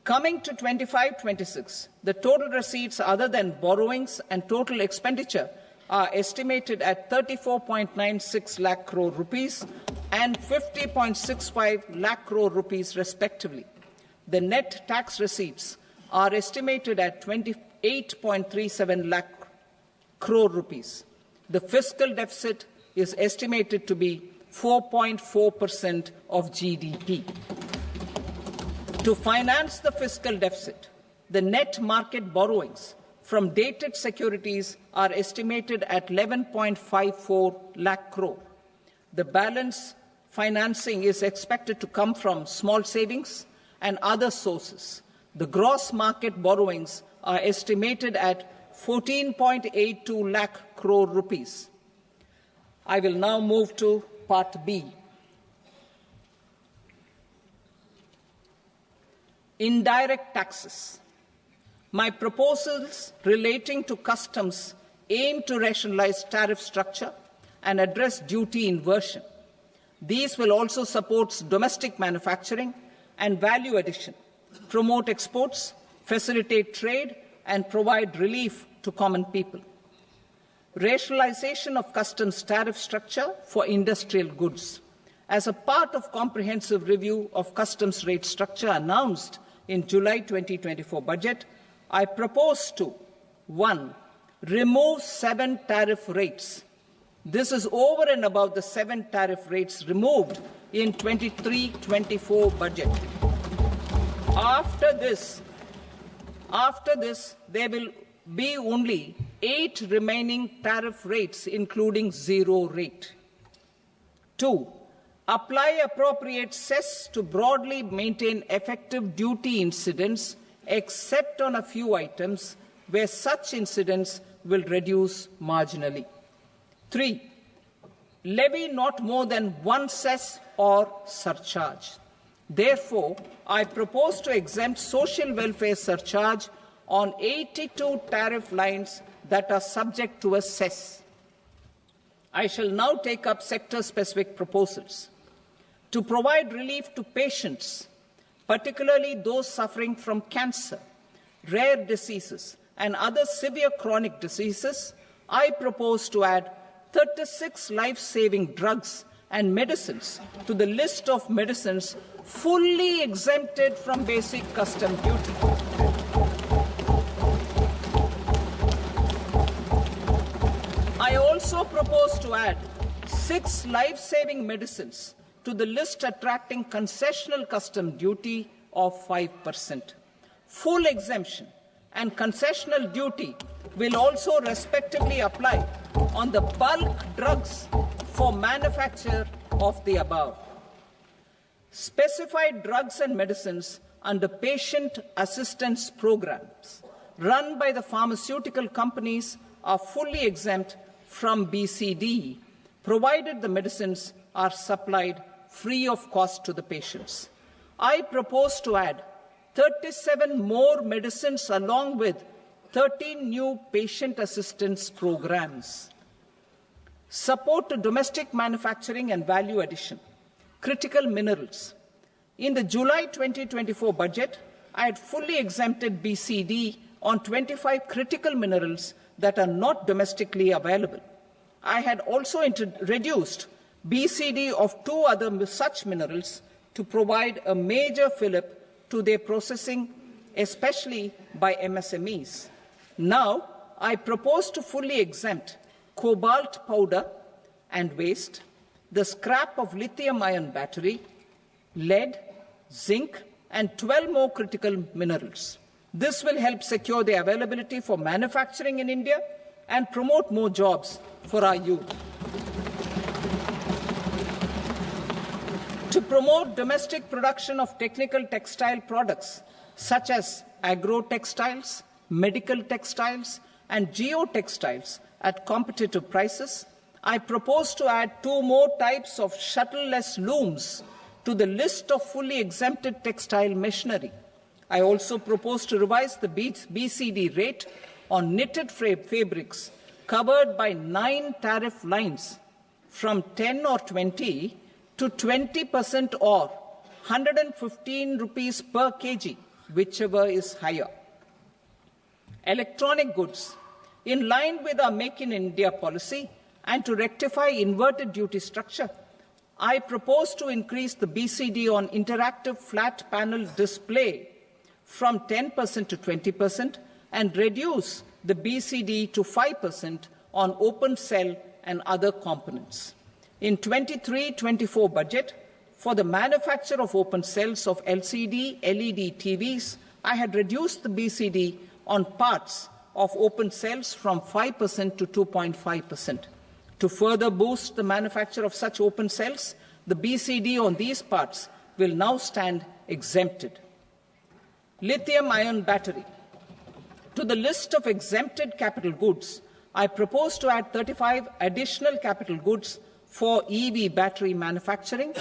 Coming to 25-26, the total receipts other than borrowings and total expenditure are estimated at 34.96 lakh crore rupees and 50.65 lakh crore rupees respectively. The net tax receipts are estimated at 28.37 lakh crore rupees. The fiscal deficit is estimated to be 4.4% of GDP. To finance the fiscal deficit, the net market borrowings from dated securities are estimated at 11.54 lakh crore. The balance financing is expected to come from small savings and other sources. The gross market borrowings are estimated at 14.82 lakh crore rupees. I will now move to Part B. Indirect taxes. My proposals relating to customs aim to rationalize tariff structure and address duty inversion. These will also support domestic manufacturing and value addition, promote exports, facilitate trade, and provide relief to common people. Rationalization of customs tariff structure for industrial goods. As a part of comprehensive review of customs rate structure announced in July 2024 budget, I propose to 1. Remove 7 tariff rates. This is over and above the 7 tariff rates removed in 23-24 budget. After this, there will be only 8 remaining tariff rates, including 0 rate. 2. Apply appropriate cess to broadly maintain effective duty incidence, except on a few items where such incidence will reduce marginally. 3. Levy not more than 1 cess or surcharge. Therefore, I propose to exempt social welfare surcharge on 82 tariff lines that are subject to a cess. I shall now take up sector-specific proposals. To provide relief to patients, particularly those suffering from cancer, rare diseases, and other severe chronic diseases, I propose to add 36 life-saving drugs and medicines to the list of medicines fully exempted from basic custom duty. I also propose to add 6 life-saving medicines to the list attracting concessional custom duty of 5%. Full exemption and concessional duty will also respectively apply on the bulk drugs for manufacture of the above. Specified drugs and medicines under patient assistance programs run by the pharmaceutical companies are fully exempt from BCD, provided the medicines are supplied free of cost to the patients. I propose to add 37 more medicines along with 13 new patient assistance programs. Support to domestic manufacturing and value addition. Critical minerals. In the July 2024 budget, I had fully exempted BCD on 25 critical minerals that are not domestically available. I had also reduced BCD of 2 other such minerals to provide a major fillip to their processing, especially by MSMEs. Now, I propose to fully exempt cobalt powder and waste, the scrap of lithium-ion battery, lead, zinc, and 12 more critical minerals. This will help secure the availability for manufacturing in India and promote more jobs for our youth. To promote domestic production of technical textile products such as agro-textiles, medical textiles, and geotextiles at competitive prices, I propose to add 2 more types of shuttle-less looms to the list of fully exempted textile machinery. I also propose to revise the BCD rate on knitted fabrics covered by 9 tariff lines from 10 or 20 to 20% or 115 rupees per kg, whichever is higher. Electronic goods. In line with our Make in India policy and to rectify inverted duty structure, I propose to increase the BCD on interactive flat panel display from 10% to 20% and reduce the BCD to 5% on open cell and other components. In 23-24 budget, for the manufacture of open cells of LCD, LED TVs, I had reduced the BCD on parts of open cells from 5% to 2.5%. To further boost the manufacture of such open cells, the BCD on these parts will now stand exempted. Lithium-ion battery. To the list of exempted capital goods, I propose to add 35 additional capital goods for EV battery manufacturing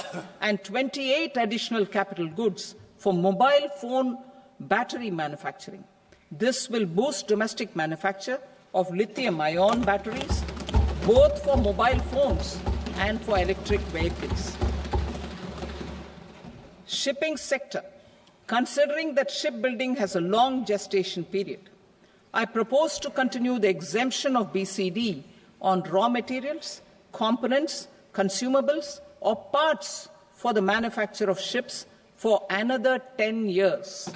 and 28 additional capital goods for mobile phone battery manufacturing. This will boost domestic manufacture of lithium-ion batteries, both for mobile phones and for electric vehicles. Shipping sector. Considering that shipbuilding has a long gestation period, I propose to continue the exemption of BCD on raw materials, components, consumables, or parts for the manufacture of ships for another 10 years.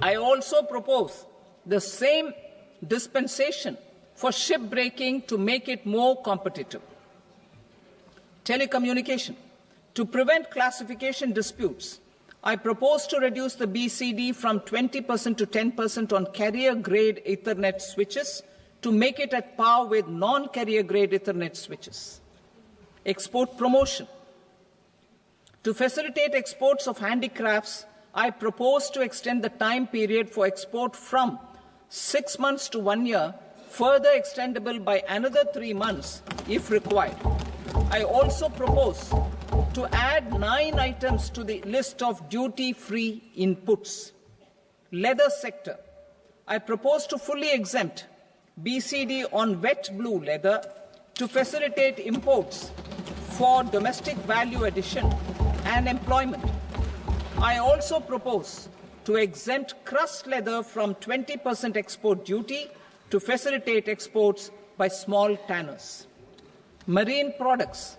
I also propose the same dispensation for shipbreaking to make it more competitive. Telecommunication. To prevent classification disputes, I propose to reduce the BCD from 20% to 10% on carrier-grade Ethernet switches to make it at par with non-carrier-grade Ethernet switches. Export promotion. To facilitate exports of handicrafts, I propose to extend the time period for export from 6 months to 1 year, further extendable by another 3 months if required. I also propose to add 9 items to the list of duty-free inputs. Leather sector. I propose to fully exempt BCD on wet blue leather to facilitate imports for domestic value addition and employment. I also propose to exempt crust leather from 20% export duty to facilitate exports by small tanners. Marine products.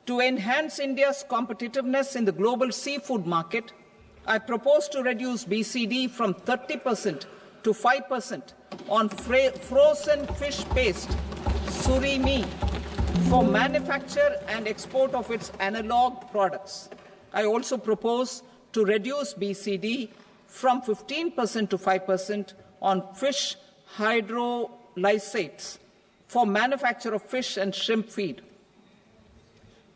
To enhance India's competitiveness in the global seafood market, I propose to reduce BCD from 30% to 5% on frozen fish paste, surimi, for manufacture and export of its analog products. I also propose to reduce BCD from 15% to 5% on fish hydrolysates for manufacture of fish and shrimp feed.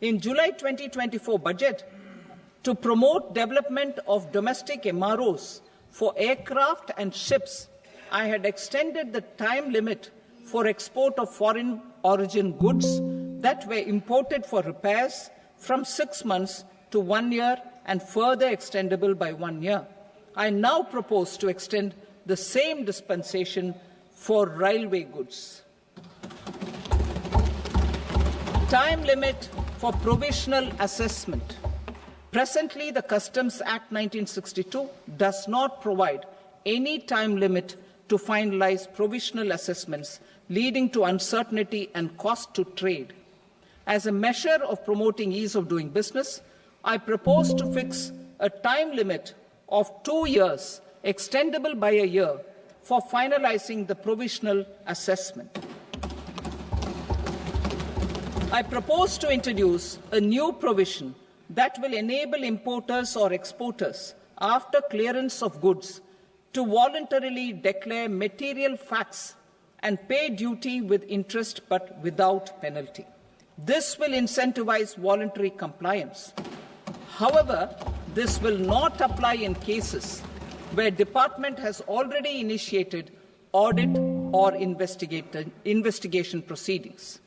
In July 2024 budget, to promote development of domestic MROs for aircraft and ships, I had extended the time limit for export of foreign origin goods that were imported for repairs from 6 months to 1 year and further extendable by 1 year. I now propose to extend the same dispensation for railway goods. Time limit for provisional assessment. Presently, the Customs Act 1962 does not provide any time limit to finalize provisional assessments, leading to uncertainty and cost to trade. As a measure of promoting ease of doing business, I propose to fix a time limit of 2 years, extendable by a year, for finalizing the provisional assessment. I propose to introduce a new provision that will enable importers or exporters, after clearance of goods, to voluntarily declare material facts and pay duty with interest but without penalty. This will incentivize voluntary compliance. However, this will not apply in cases where department has already initiated audit or investigation proceedings.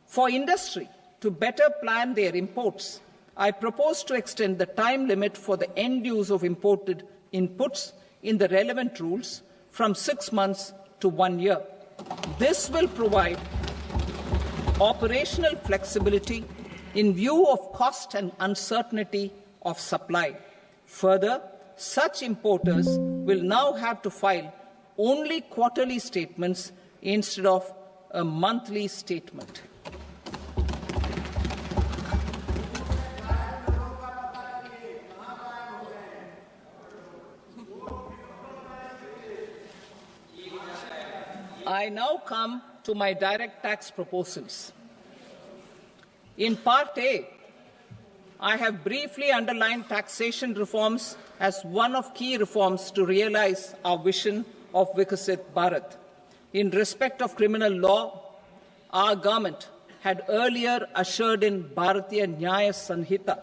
For industry to better plan their imports, I propose to extend the time limit for the end use of imported inputs in the relevant rules from 6 months to 1 year. This will provide operational flexibility in view of cost and uncertainty of supply. Further, such importers will now have to file only quarterly statements instead of a monthly statement. I now come to my direct tax proposals. In Part A, I have briefly underlined taxation reforms as one of key reforms to realize our vision of Vikasit Bharat. In respect of criminal law, our government had earlier ushered in Bharatiya Nyaya Sanhita,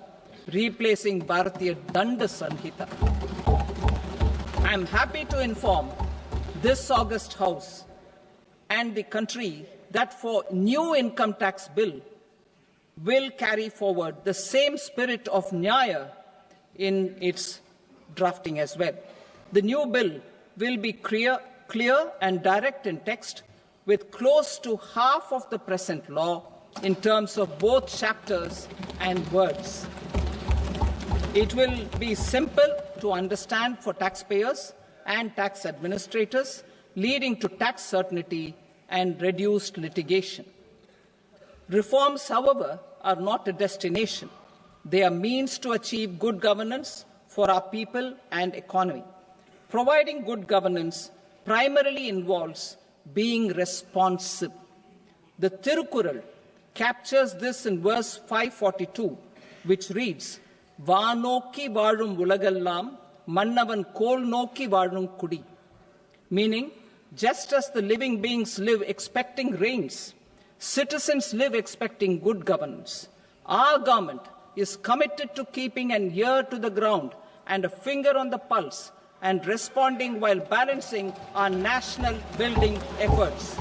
replacing Bharatiya Danda Sanhita. I am happy to inform this august House and the country that for new income tax bill will carry forward the same spirit of Nyaya in its drafting as well. The new bill will be clear and direct in text, with close to half of the present law in terms of both chapters and words. It will be simple to understand for taxpayers and tax administrators, leading to tax certainty and reduced litigation. Reforms, however, are not a destination. They are means to achieve good governance for our people and economy. Providing good governance primarily involves being responsive. The Tirukkural captures this in verse 542, which reads, "Vaanokki vaazhum ulagallam, mannavan kol nokki vaazhum kudi," meaning, just as the living beings live expecting rains, citizens live expecting good governance. Our government is committed to keeping an ear to the ground and a finger on the pulse and responding while balancing our national building efforts.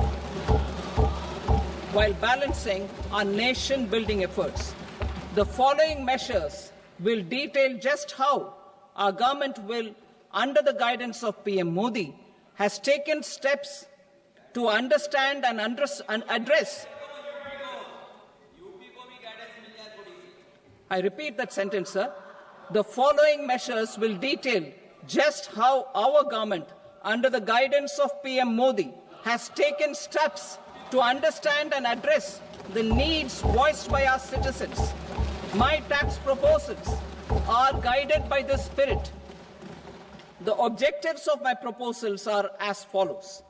The following measures will detail just how our government will, under the guidance of PM Modi, has taken steps to understand and address. I repeat that sentence, sir. The following measures will detail just how our government, under the guidance of PM Modi, has taken steps to understand and address the needs voiced by our citizens. My tax proposals are guided by this spirit. The objectives of my proposals are as follows.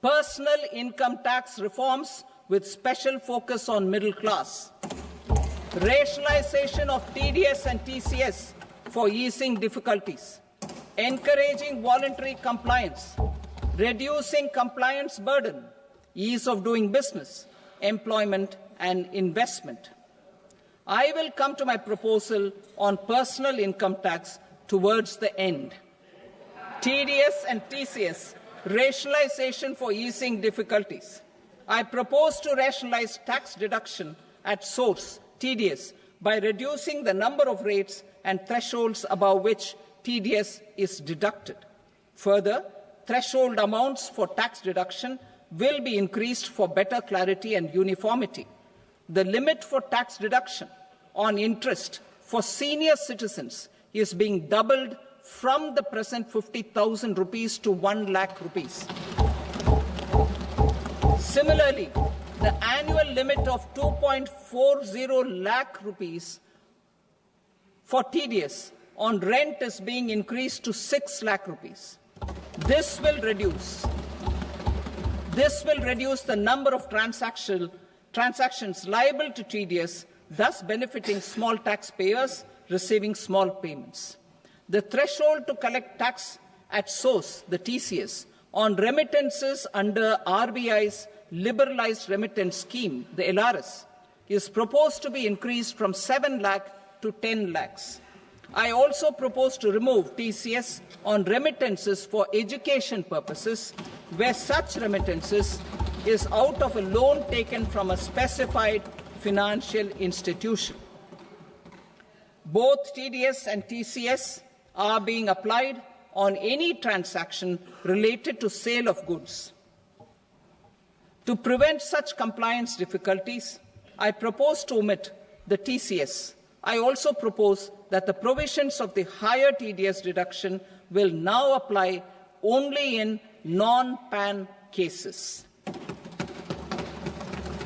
Personal income tax reforms with special focus on middle class. Rationalization of TDS and TCS for easing difficulties. Encouraging voluntary compliance. Reducing compliance burden. Ease of doing business, employment and investment. I will come to my proposal on personal income tax towards the end. TDS and TCS, rationalization for easing difficulties. I propose to rationalize tax deduction at source, TDS, by reducing the number of rates and thresholds above which TDS is deducted. Further, threshold amounts for tax deduction will be increased for better clarity and uniformity. The limit for tax deduction on interest for senior citizens is being doubled from the present 50,000 rupees to 1 lakh rupees. Similarly, the annual limit of 2.40 lakh rupees for TDS on rent is being increased to 6 lakh rupees. This will reduce the number of transactions liable to TDS, thus benefiting small taxpayers receiving small payments. The threshold to collect tax at source, the TCS, on remittances under RBI's liberalized remittance scheme, the LRS, is proposed to be increased from 7 lakh to 10 lakhs. I also propose to remove TCS on remittances for education purposes, where such remittances is out of a loan taken from a specified financial institution. Both TDS and TCS are being applied on any transaction related to sale of goods. To prevent such compliance difficulties, I propose to omit the TCS. I also propose that the provisions of the higher TDS deduction will now apply only in non-PAN cases.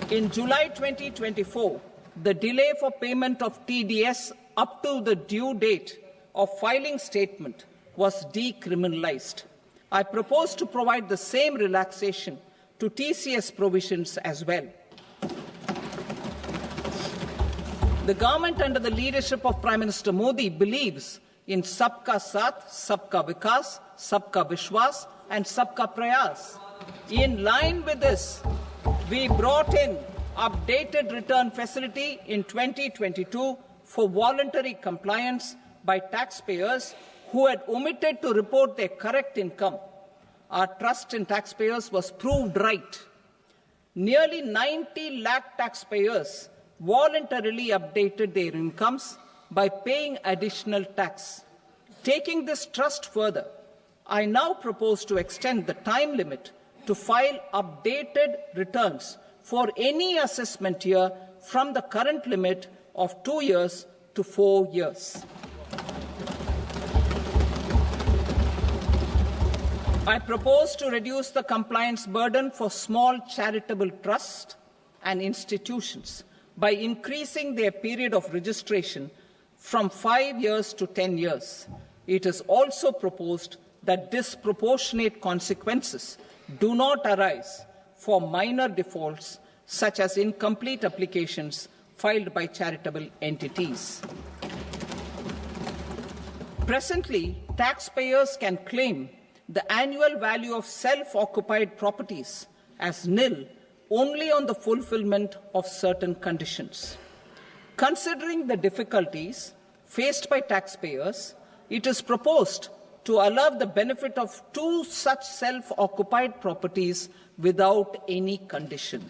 In July 2024, the delay for payment of TDS up to the due date of filing statement was decriminalized. I propose to provide the same relaxation to TCS provisions as well. The government under the leadership of Prime Minister Modi believes in Sabka Saath, Sabka Vikas, Sabka Vishwas and Sabka Prayas. In line with this, we brought in updated return facility in 2022 for voluntary compliance by taxpayers who had omitted to report their correct income. Our trust in taxpayers was proved right. Nearly 90 lakh taxpayers voluntarily updated their incomes by paying additional tax. Taking this trust further, I now propose to extend the time limit to file updated returns for any assessment year from the current limit of 2 years to 4 years. I propose to reduce the compliance burden for small charitable trusts and institutions by increasing their period of registration from 5 years to 10 years. It is also proposed that disproportionate consequences do not arise for minor defaults such as incomplete applications filed by charitable entities. Presently, taxpayers can claim the annual value of self-occupied properties as nil only on the fulfillment of certain conditions. Considering the difficulties faced by taxpayers, it is proposed to allow the benefit of 2 such self-occupied properties without any condition.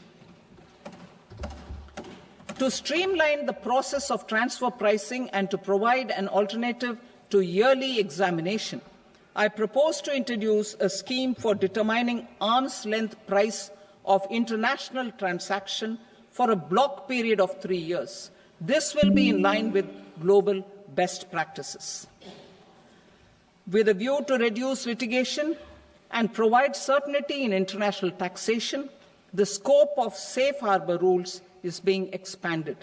To streamline the process of transfer pricing and to provide an alternative to yearly examination, I propose to introduce a scheme for determining arm's-length price of international transaction for a block period of 3 years. This will be in line with global best practices. With a view to reduce litigation and provide certainty in international taxation, the scope of safe harbour rules is being expanded.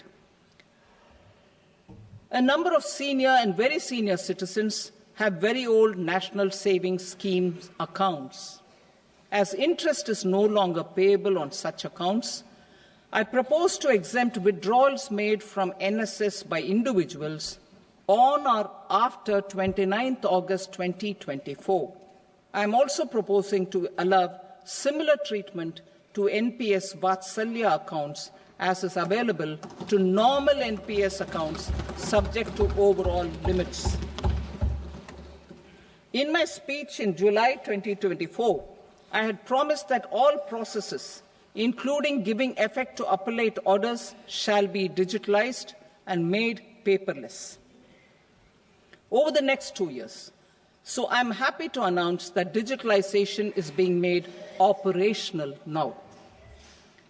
A number of senior and very senior citizens have very old national savings schemes accounts. As interest is no longer payable on such accounts, I propose to exempt withdrawals made from NSS by individuals on or after 29th August 2024. I am also proposing to allow similar treatment to NPS Vatsalya accounts as is available to normal NPS accounts subject to overall limits. In my speech in July 2024, I had promised that all processes, including giving effect to appellate orders, shall be digitalized and made paperless over the next 2 years. So I'm happy to announce that digitalization is being made operational now.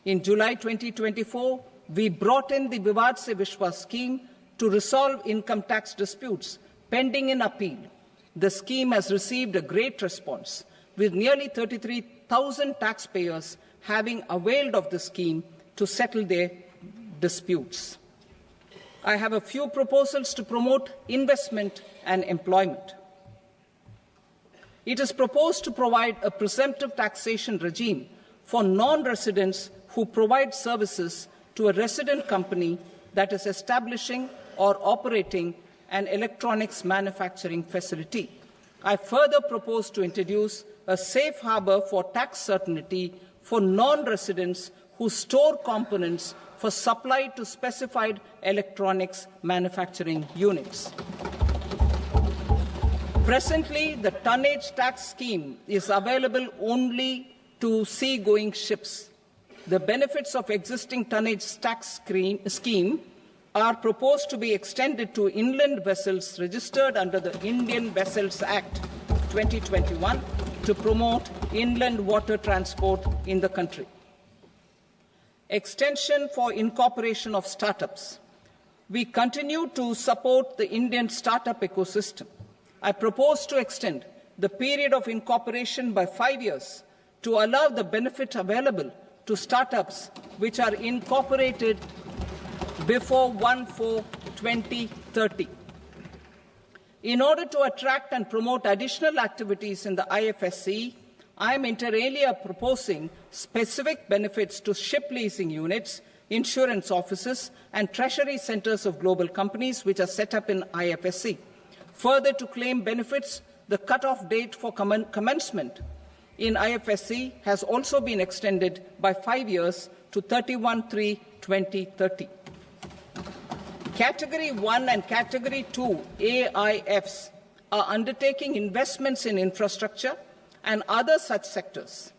In July 2024, we brought in the Vivad Se Vishwas scheme to resolve income tax disputes pending in appeal. The scheme has received a great response, with nearly 33,000 taxpayers having availed of the scheme to settle their disputes. I have a few proposals to promote investment and employment. It is proposed to provide a presumptive taxation regime for non-residents who provide services to a resident company that is establishing or operating an electronics manufacturing facility. I further propose to introduce a safe harbour for tax certainty for non-residents who store components for supply to specified electronics manufacturing units. Presently, the tonnage tax scheme is available only to sea-going ships. The benefits of existing tonnage tax scheme are proposed to be extended to inland vessels registered under the Indian Vessels Act 2021 to promote inland water transport in the country. Extension for incorporation of startups. We continue to support the Indian startup ecosystem. I propose to extend the period of incorporation by 5 years to allow the benefit available to startups which are incorporated before 1/4/2030. In order to attract and promote additional activities in the IFSC, I am inter alia proposing specific benefits to ship leasing units, insurance offices, and treasury centres of global companies which are set up in IFSC. Further, to claim benefits, the cut-off date for commencement in IFSC has also been extended by 5 years to 31/3/2030. Category 1 and Category 2 AIFs are undertaking investments in infrastructure and other such sectors.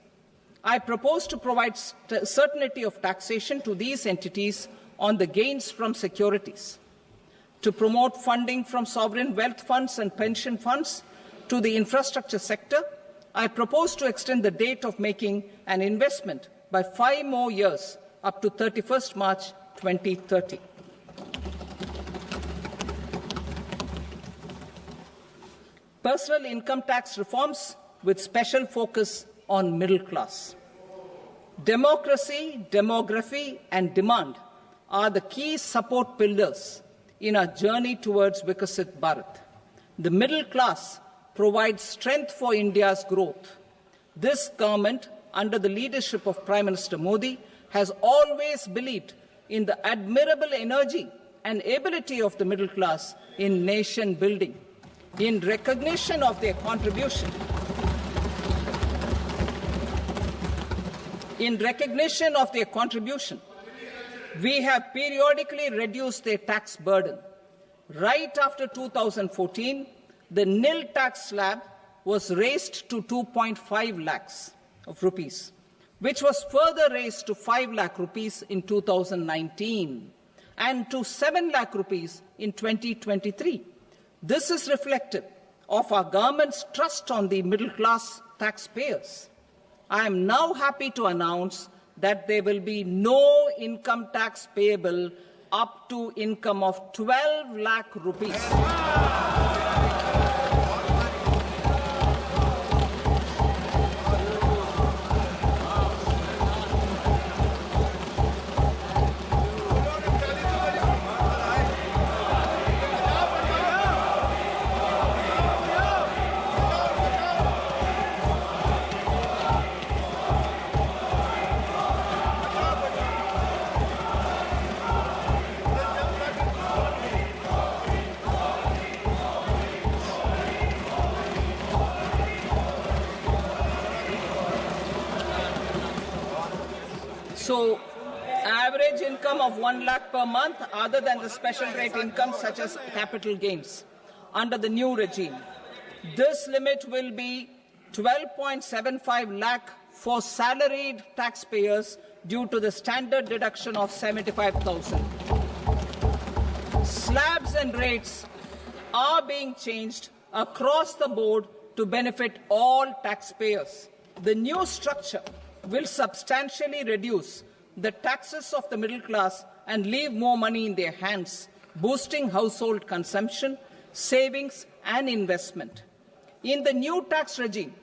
I propose to provide certainty of taxation to these entities on the gains from securities. To promote funding from sovereign wealth funds and pension funds, to the infrastructure sector, I propose to extend the date of making an investment by 5 more years up to 31st March 2030. Personal income tax reforms with special focus on middle class. Democracy, demography, and demand are the key support pillars in our journey towards Vikasit Bharat. The middle class provides strength for India's growth. This government, under the leadership of Prime Minister Modi, has always believed in the admirable energy and ability of the middle class in nation building. In recognition of their contribution, we have periodically reduced their tax burden. Right after 2014, the nil tax slab was raised to 2.5 lakhs of rupees, which was further raised to 5 lakh rupees in 2019 and to 7 lakh rupees in 2023. This is reflective of our government's trust on the middle-class taxpayers. I am now happy to announce that there will be no income tax payable up to income of 12 lakh rupees. So, average income of 1 lakh per month, other than the special rate income such as capital gains, under the new regime. This limit will be 12.75 lakh for salaried taxpayers due to the standard deduction of 75,000. Slabs and rates are being changed across the board to benefit all taxpayers. The new structure will substantially reduce the taxes of the middle class and leave more money in their hands, boosting household consumption, savings, and investment. In the new tax regime,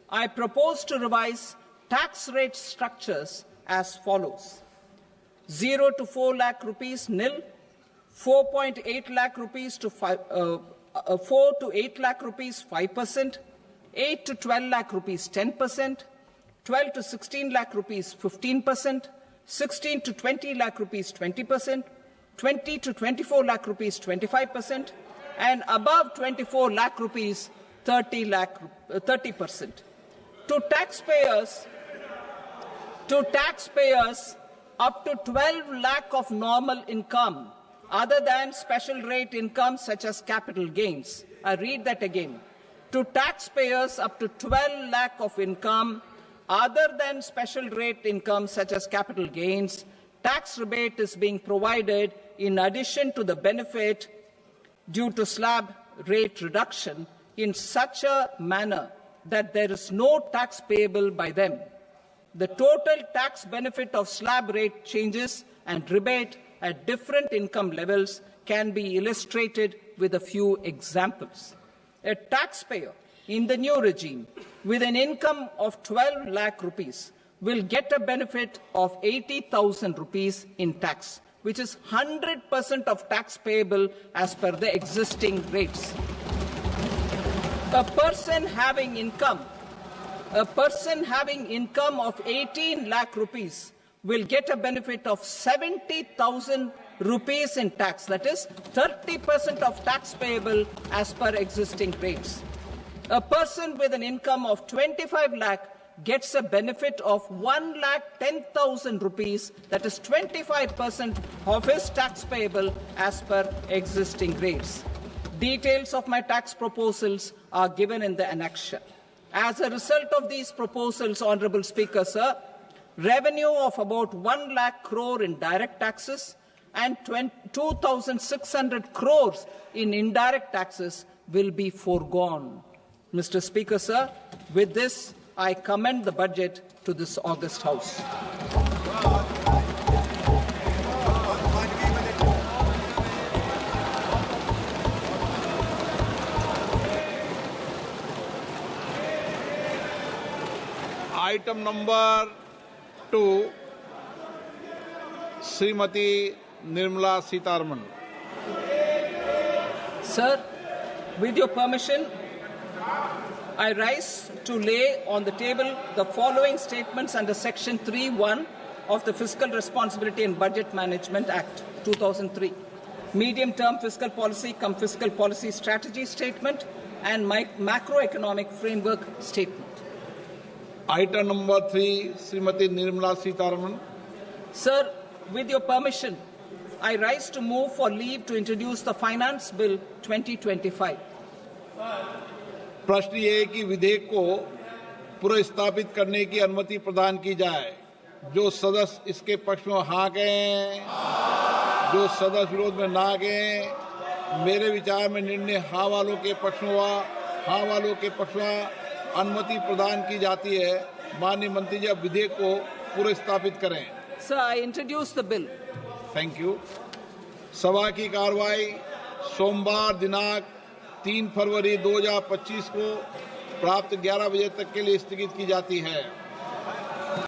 I propose to revise tax rate structures as follows: 0 to 4 lakh rupees nil, 4.8 lakh rupees to 4 to 8 lakh rupees 5%, 8 to 12 lakh rupees 10%, 12 to 16 lakh rupees 15%, 16 to 20 lakh rupees 20%, 20 to 24 lakh rupees 25%, and above 24 lakh rupees 30%. To taxpayers up to 12 lakh of normal income, other than special rate income such as capital gains. I read that again. To taxpayers up to 12 lakh of income, other than special rate income such as capital gains, tax rebate is being provided in addition to the benefit due to slab rate reduction in such a manner that there is no tax payable by them. The total tax benefit of slab rate changes and rebate at different income levels can be illustrated with a few examples. A taxpayer in the new regime with an income of 12 lakh rupees will get a benefit of 80,000 rupees in tax, which is 100% of tax payable as per the existing rates. A person having income of 18 lakh rupees will get a benefit of 70,000 rupees in tax, that is 30% of tax payable as per existing rates. A person with an income of 25 lakh gets a benefit of 1,10,000 rupees, that is 25% of his tax payable as per existing rates. Details of my tax proposals are given in the annexure. As a result of these proposals, Honourable Speaker, sir, revenue of about 1 lakh crore in direct taxes and 2,600 crores in indirect taxes will be foregone. Mr. Speaker, sir, with this, I commend the budget to this august House. Item number 2, Srimati Nirmala Sitharaman. Sir, with your permission, I rise to lay on the table the following statements under Section 3(1) of the Fiscal Responsibility and Budget Management Act 2003. Medium-term fiscal policy cum fiscal policy strategy statement and macroeconomic framework statement. Item number 3, Srimati Nirmala Sitharaman. Sir, with your permission, I rise to move for leave to introduce the Finance Bill 2025. प्रश्न ये है कि विधेयक को पुनर्स्थापित करने की अनुमति प्रदान की जाए। जो सदस्य इसके पक्ष में हाँ कहें, जो सदस्य विरोध में ना कहें। मेरे विचार में निर्णय हाँ वालों के पक्ष में हुआ, हाँ वालों के पक्ष में अनुमति प्रदान की जाती है। माननीय मंत्री जी, अब विधेयक को पुनर्स्थापित करें। Sir, I introduce the bill. Thank you. सभा की कार्रवाई सोमवार दिनांक 3 फरवरी 2025 को प्राप्त 11 बजे तक के लिए स्थगित की जाती है।